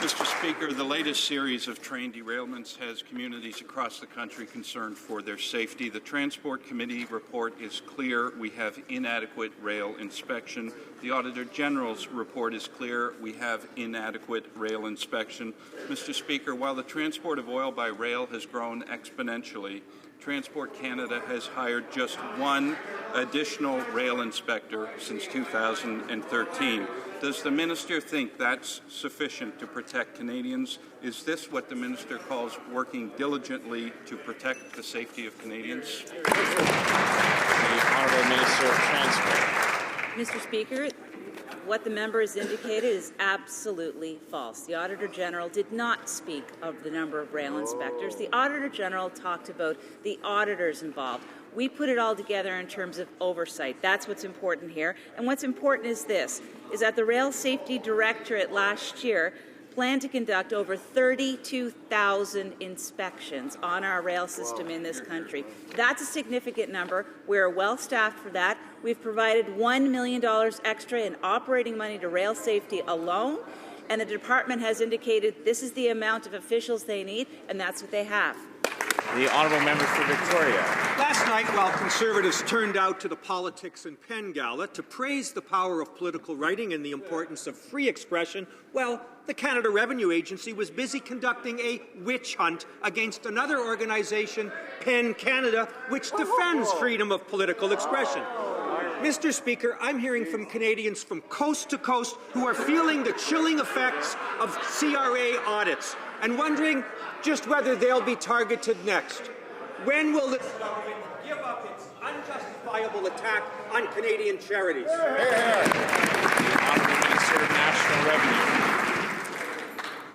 Mr. Speaker, the latest series of train derailments has communities across the country concerned for their safety. The Transport Committee report is clear. We have inadequate rail inspection. The Auditor General's report is clear. We have inadequate rail inspection. Mr. Speaker, while the transport of oil by rail has grown exponentially, Transport Canada has hired just one additional rail inspector since 2013. Does the minister think that's sufficient to protect Canadians? Is this what the minister calls working diligently to protect the safety of Canadians? The Honourable Minister of Transport. Mr. Speaker, what the member has indicated is absolutely false. The Auditor General did not speak of the number of rail inspectors. The Auditor General talked about the auditors involved. We put it all together in terms of oversight. That's what's important here. And what's important is this, is that the Rail Safety Directorate last year planned to conduct over 32,000 inspections on our rail system in this country. That's a significant number. We're well staffed for that. We've provided $1 million extra in operating money to rail safety alone, and the department has indicated this is the amount of officials they need, and that's what they have. The Honourable Member for Victoria. Last night, while Conservatives turned out to the Politics and Pen Gala to praise the power of political writing and the importance of free expression, well, the Canada Revenue Agency was busy conducting a witch hunt against another organization, PEN Canada, which defends freedom of political expression. Mr. Speaker, I'm hearing from Canadians from coast to coast who are feeling the chilling effects of CRA audits and wondering just whether they'll be targeted next. When will this government give up its unjustifiable attack on Canadian charities? Honourable Minister of National Revenue.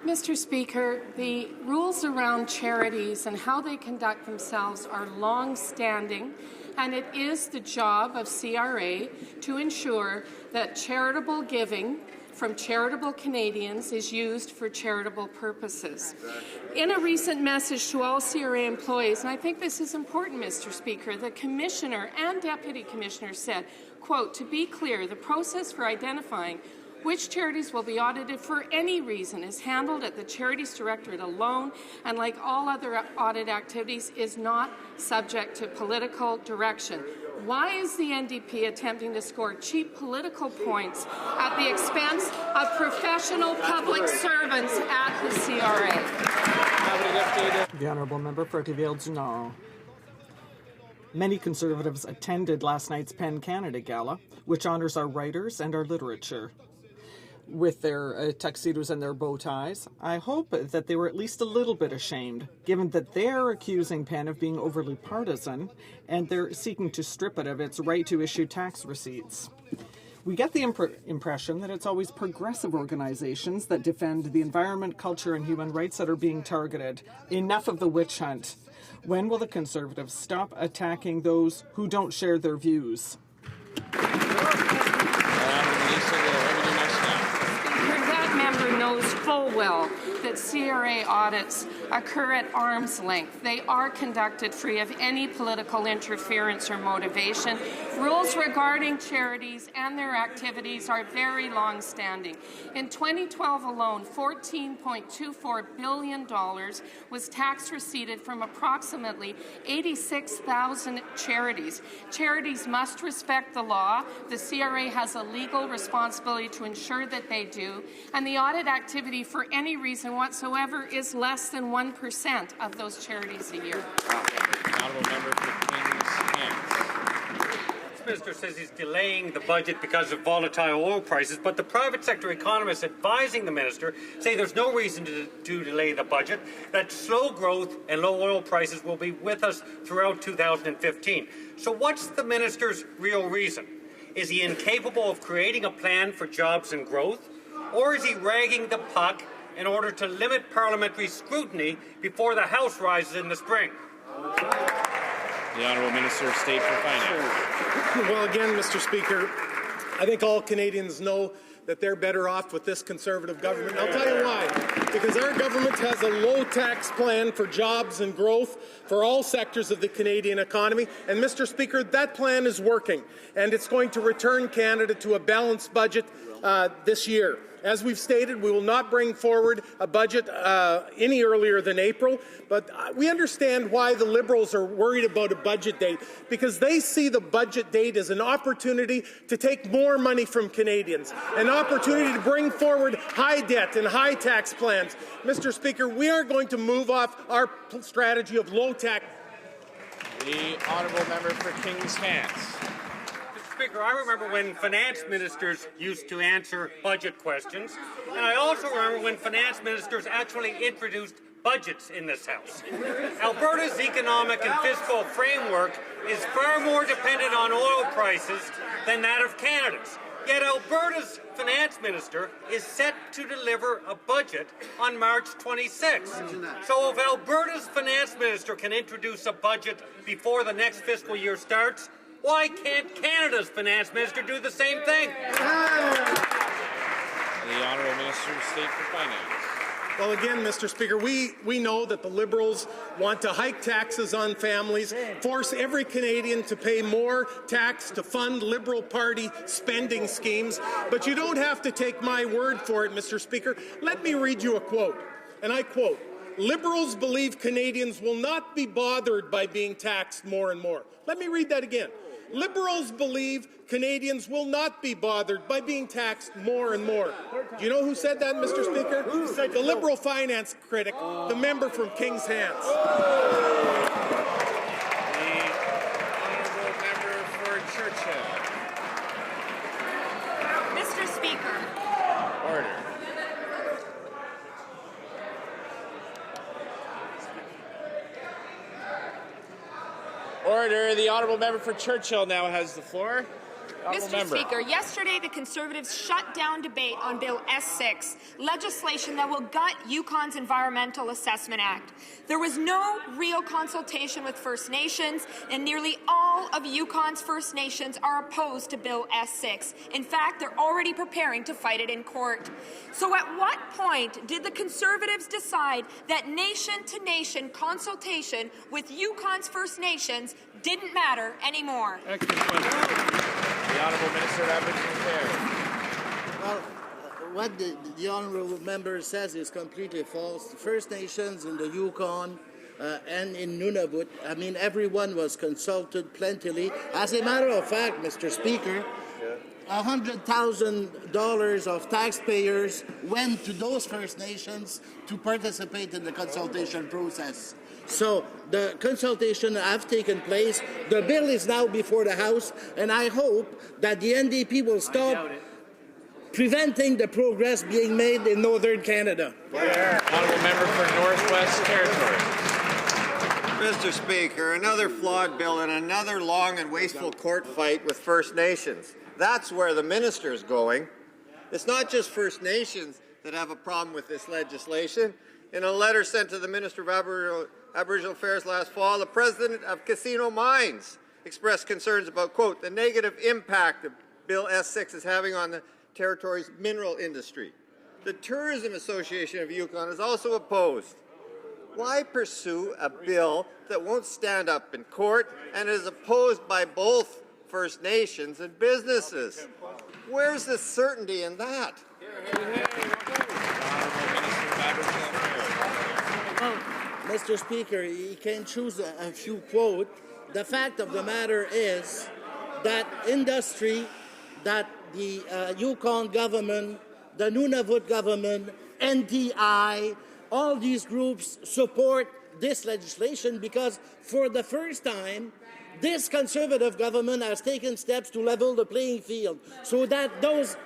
Mr. Speaker, the rules around charities and how they conduct themselves are long-standing, and it is the job of CRA to ensure that charitable giving from charitable Canadians is used for charitable purposes. In a recent message to all CRA employees, and I think this is important, Mr. Speaker, the Commissioner and Deputy Commissioner said, quote, "To be clear, the process for identifying which charities will be audited for any reason is handled at the Charities Directorate alone, and like all other audit activities, is not subject to political direction." Why is the NDP attempting to score cheap political points at the expense of professional public servants at the CRA? The Honourable Member for Rivière-du-Nord. Many Conservatives attended last night's PEN Canada Gala, which honours our writers and our literature. With their tuxedos and their bow ties, I hope that they were at least a little bit ashamed, given that they're accusing PEN of being overly partisan, and they're seeking to strip it of its right to issue tax receipts. We get the impression that it's always progressive organizations that defend the environment, culture, and human rights that are being targeted. Enough of the witch hunt. When will the Conservatives stop attacking those who don't share their views? That member knows full well that CRA audits occur at arm's length. They are conducted free of any political interference or motivation. Rules regarding charities and their activities are very long-standing. In 2012 alone, $14.24 billion was tax receipted from approximately 86,000 charities. Charities must respect the law. The CRA has a legal responsibility to ensure that they do, and the audit activity for any reason whatsoever is less than 1% of those charities a year. Honourable member for Kings Hands. The Minister says he's delaying the budget because of volatile oil prices, but the private sector economists advising the Minister say there's no reason to delay the budget, that slow growth and low oil prices will be with us throughout 2015. So what's the Minister's real reason? Is he incapable of creating a plan for jobs and growth? Or is he ragging the puck in order to limit parliamentary scrutiny before the House rises in the spring? The Honourable Minister of State for Finance. Well, again, Mr. Speaker, I think all Canadians know that they're better off with this Conservative government. I'll tell you why. Because our government has a low-tax plan for jobs and growth for all sectors of the Canadian economy. And, Mr. Speaker, that plan is working. And it's going to return Canada to a balanced budget this year. As we've stated, we will not bring forward a budget any earlier than April, but we understand why the Liberals are worried about a budget date, because they see the budget date as an opportunity to take more money from Canadians, an opportunity to bring forward high debt and high tax plans. Mr. Speaker, we aren't going to move off our strategy of low tax. The Honourable Member for Kings Hands. Speaker, I remember when finance ministers used to answer budget questions, and I also remember when finance ministers actually introduced budgets in this House. Alberta's economic and fiscal framework is far more dependent on oil prices than that of Canada's. Yet Alberta's finance minister is set to deliver a budget on March 26. So if Alberta's finance minister can introduce a budget before the next fiscal year starts, why can't Canada's finance minister do the same thing? The Honourable Minister of State for Finance. Well, again, Mr. Speaker, we know that the Liberals want to hike taxes on families, force every Canadian to pay more tax to fund Liberal Party spending schemes. But you don't have to take my word for it, Mr. Speaker. Let me read you a quote, and I quote, "Liberals believe Canadians will not be bothered by being taxed more and more." Let me read that again. Liberals believe Canadians will not be bothered by being taxed more and more. Do you know who said that, Mr. Speaker? The Liberal finance critic, the member from Kings Hands. The Honourable Member for Churchill. Mr. Speaker. Order. Order. The Honourable Member for Churchill now has the floor. Mr. Speaker, yesterday the Conservatives shut down debate on Bill S6, legislation that will gut Yukon's Environmental Assessment Act. There was no real consultation with First Nations, and nearly all of Yukon's First Nations are opposed to Bill S6. In fact, they're already preparing to fight it in court. So at what point did the Conservatives decide that nation-to-nation consultation with Yukon's First Nations didn't matter anymore? The Honourable Minister of Aboriginal Affairs. Well, what the honourable member says is completely false. The First Nations in the Yukon and in Nunavut, I mean, everyone was consulted plentifully. As a matter of fact, Mr. Speaker, $100,000 of taxpayers went to those First Nations to participate in the consultation process. So the consultation have taken place. The bill is now before the House, and I hope that the NDP will stop preventing the progress being made in Northern Canada. Honourable Member for Northwest Territories. Mr. Speaker, another flawed bill and another long and wasteful court fight with First Nations. That's where the minister is going. It's not just First Nations that have a problem with this legislation. In a letter sent to the Minister of Aboriginal Affairs last fall, the president of Casino Mines expressed concerns about, quote, the negative impact of Bill S6 is having on the territory's mineral industry. The Tourism Association of Yukon is also opposed. Why pursue a bill that won't stand up in court and is opposed by both First Nations and businesses? Where's the certainty in that? Well, Mr. Speaker, you can choose a few quotes. The fact of the matter is that industry, that the Yukon government, the Nunavut government, NDI, all these groups support this legislation because for the first time, this Conservative government has taken steps to level the playing field so that those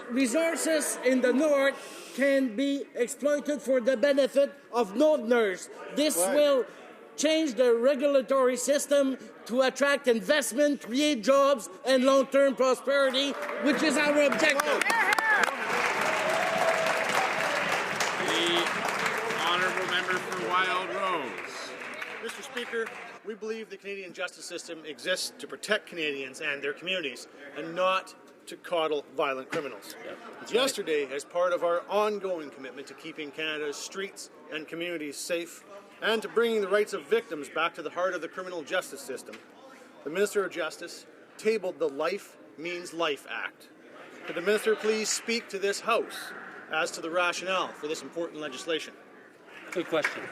resources in the north can be exploited for the benefit of Northerners. This will change the regulatory system to attract investment, create jobs, and long-term prosperity, which is our objective. The honourable member for Wild Rose. Mr. Speaker, we believe the Canadian justice system exists to protect Canadians and their communities, and not to coddle violent criminals. Yesterday, as part of our ongoing commitment to keeping Canada's streets and communities safe, and to bringing the rights of victims back to the heart of the criminal justice system, the Minister of Justice tabled the Life Means Life Act. Could the Minister please speak to this House as to the rationale for this important legislation? Good question.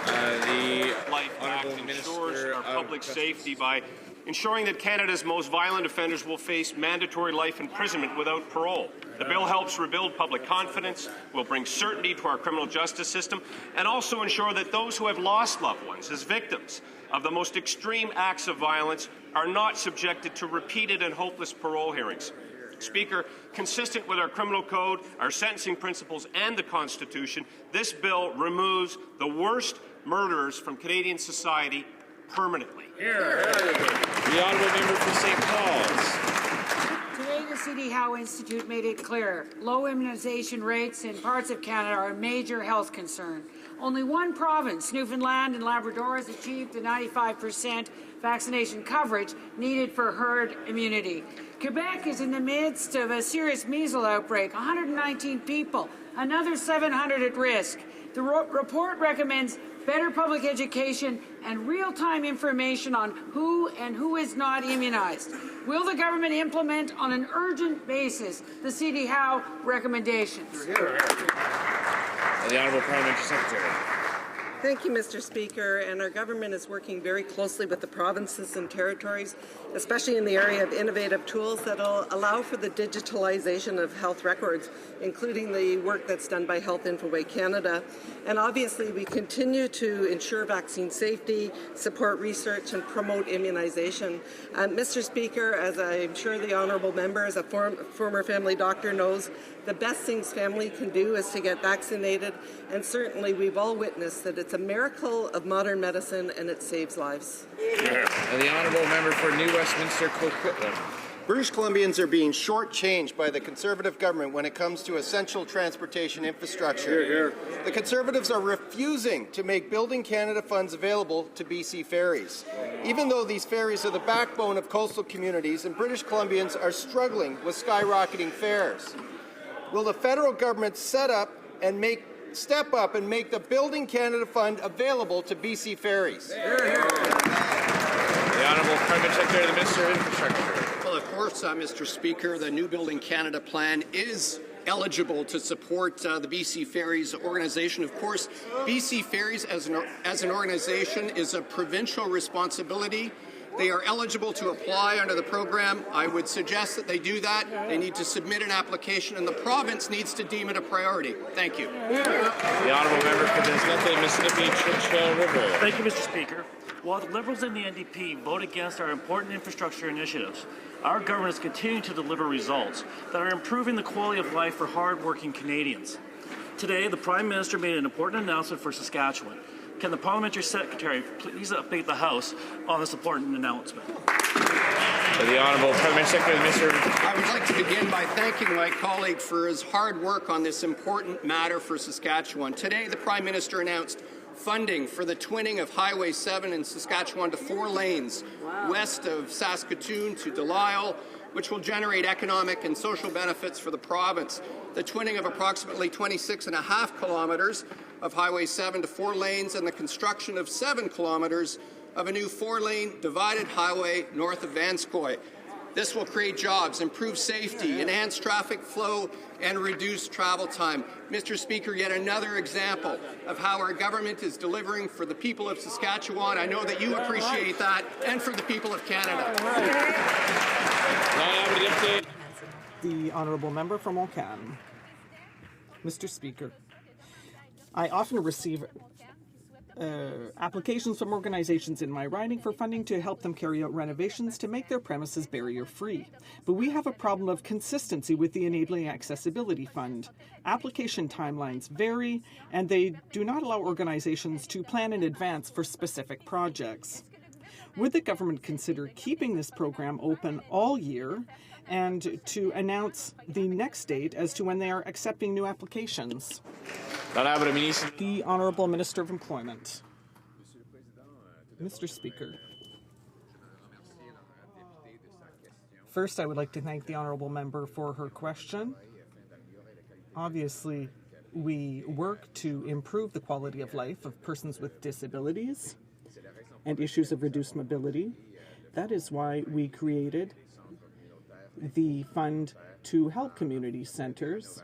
The Life Act ensures our public safety by ensuring that Canada's most violent offenders will face mandatory life imprisonment without parole. The bill helps rebuild public confidence, will bring certainty to our criminal justice system, and also ensure that those who have lost loved ones as victims of the most extreme acts of violence are not subjected to repeated and hopeless parole hearings. Speaker, consistent with our criminal code, our sentencing principles, and the Constitution, this bill removes the worst murderers from Canadian society permanently. The honourable member for St. Paul's. Today, the C.D. Howe Institute made it clear low immunization rates in parts of Canada are a major health concern. Only one province, Newfoundland and Labrador, has achieved the 95% vaccination coverage needed for herd immunity. Quebec is in the midst of a serious measles outbreak, 119 people, another 700 at risk. The report recommends better public education and real-time information on who and who is not immunized. Will the government implement on an urgent basis the C.D. Howe recommendations? The Honourable Parliamentary Secretary. Thank you, Mr. Speaker, and our government is working very closely with the provinces and territories, especially in the area of innovative tools that will allow for the digitalization of health records, including the work that's done by Health Infoway Canada. And obviously, we continue to ensure vaccine safety, support research, and promote immunization. Mr. Speaker, as I'm sure the honourable member, as a former family doctor, knows, the best things family can do is to get vaccinated, and certainly we've all witnessed that it's a miracle of modern medicine and it saves lives. The honourable member for New Westminster Coquitlam. British Columbians are being shortchanged by the Conservative government when it comes to essential transportation infrastructure. The Conservatives are refusing to make Building Canada funds available to BC ferries, even though these ferries are the backbone of coastal communities and British Columbians are struggling with skyrocketing fares. Will the federal government step up and make the Building Canada Fund available to BC ferries? The Honourable Prime Secretary, the Minister of Infrastructure. Well, of course, Mr. Speaker, the new Building Canada plan is eligible to support the BC Ferries organization. Of course, BC Ferries as an organization is a provincial responsibility. They are eligible to apply under the program. I would suggest that they do that. They need to submit an application, and the province needs to deem it a priority. Thank you. The honourable member for the Mississippi Churchill River. Thank you, Mr. Speaker. While the Liberals and the NDP vote against our important infrastructure initiatives, our government is continuing to deliver results that are improving the quality of life for hard-working Canadians. Today, the Prime Minister made an important announcement for Saskatchewan. Can the Parliamentary Secretary please update the House on this important announcement? The Honourable Parliamentary Secretary, Minister. I would like to begin by thanking my colleague for his hard work on this important matter for Saskatchewan. Today, the Prime Minister announced funding for the twinning of Highway 7 in Saskatchewan to 4 lanes west of Saskatoon to Delisle, which will generate economic and social benefits for the province. The twinning of approximately 26.5 kilometres of Highway 7 to 4 lanes and the construction of 7 kilometres of a new 4-lane divided highway north of Vanscoy. This will create jobs, improve safety, enhance traffic flow, and reduce travel time. Mr. Speaker, yet another example of how our government is delivering for the people of Saskatchewan. I know that you appreciate that, and for the people of Canada. The honourable member from Ocam. Mr. Speaker, I often receive applications from organizations in my riding for funding to help them carry out renovations to make their premises barrier-free. But we have a problem of consistency with the Enabling Accessibility Fund. Application timelines vary, and they do not allow organizations to plan in advance for specific projects. Would the government consider keeping this program open all year and to announce the next date as to when they are accepting new applications? The Honourable Minister of Employment. Mr. Speaker. First, I would like to thank the Honourable Member for her question. Obviously, we work to improve the quality of life of persons with disabilities and issues of reduced mobility. That is why we created the fund to help community centres.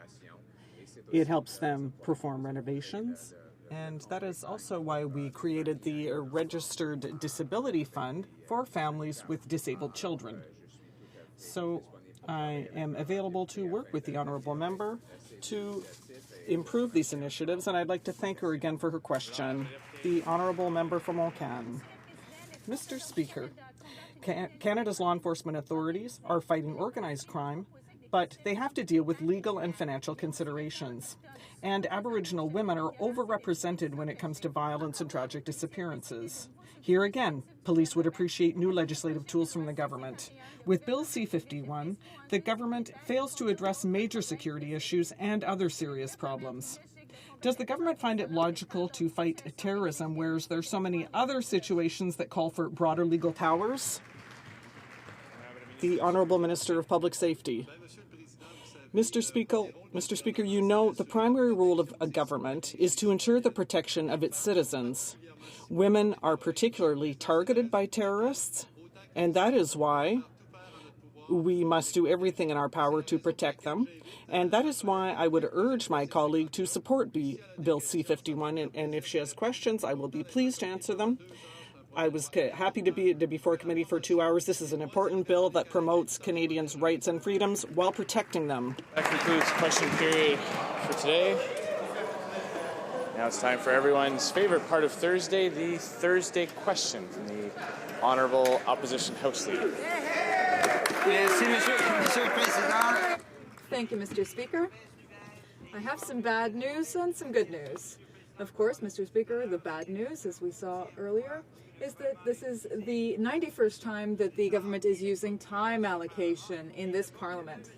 It helps them perform renovations, and that is also why we created the Registered Disability Fund for families with disabled children. So I am available to work with the Honourable Member to improve these initiatives, and I'd like to thank her again for her question. The Honourable Member from Ocam. Mr. Speaker, Canada's law enforcement authorities are fighting organized crime, but they have to deal with legal and financial considerations. And Aboriginal women are overrepresented when it comes to violence and tragic disappearances. Here again, police would appreciate new legislative tools from the government. With Bill C-51, the government fails to address major security issues and other serious problems. Does the government find it logical to fight terrorism, whereas there are so many other situations that call for broader legal powers? The Honourable Minister of Public Safety. Mr. Speaker, you know the primary role of a government is to ensure the protection of its citizens. Women are particularly targeted by terrorists, and that is why we must do everything in our power to protect them. And that is why I would urge my colleague to support Bill C-51, and if she has questions, I will be pleased to answer them. I was happy to be before committee for 2 hours. This is an important bill that promotes Canadians' rights and freedoms while protecting them. That concludes question period for today. Now it's time for everyone's favorite part of Thursday, the Thursday question from the Honourable Opposition House Leader. Thank you, Mr. Speaker. I have some bad news and some good news. Of course, Mr. Speaker, the bad news, as we saw earlier, is that this is the 91st time that the government is using time allocation in this Parliament.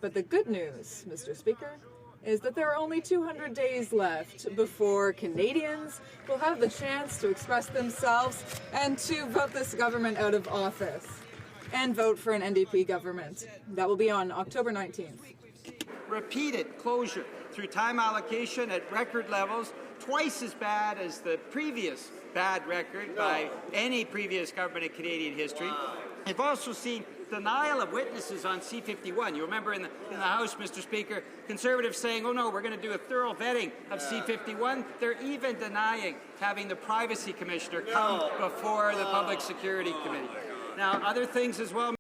But the good news, Mr. Speaker, is that there are only 200 days left before Canadians will have the chance to express themselves and to vote this government out of office and vote for an NDP government. That will be on October 19th. Repeated closure through time allocation at record levels, twice as bad as the previous bad record by any previous government in Canadian history. I've also seen denial of witnesses on C-51. You remember in the House, Mr. Speaker, Conservatives saying, oh no, we're going to do a thorough vetting of C-51. They're even denying having the Privacy Commissioner come before the Public Security Committee. Now, other things as well.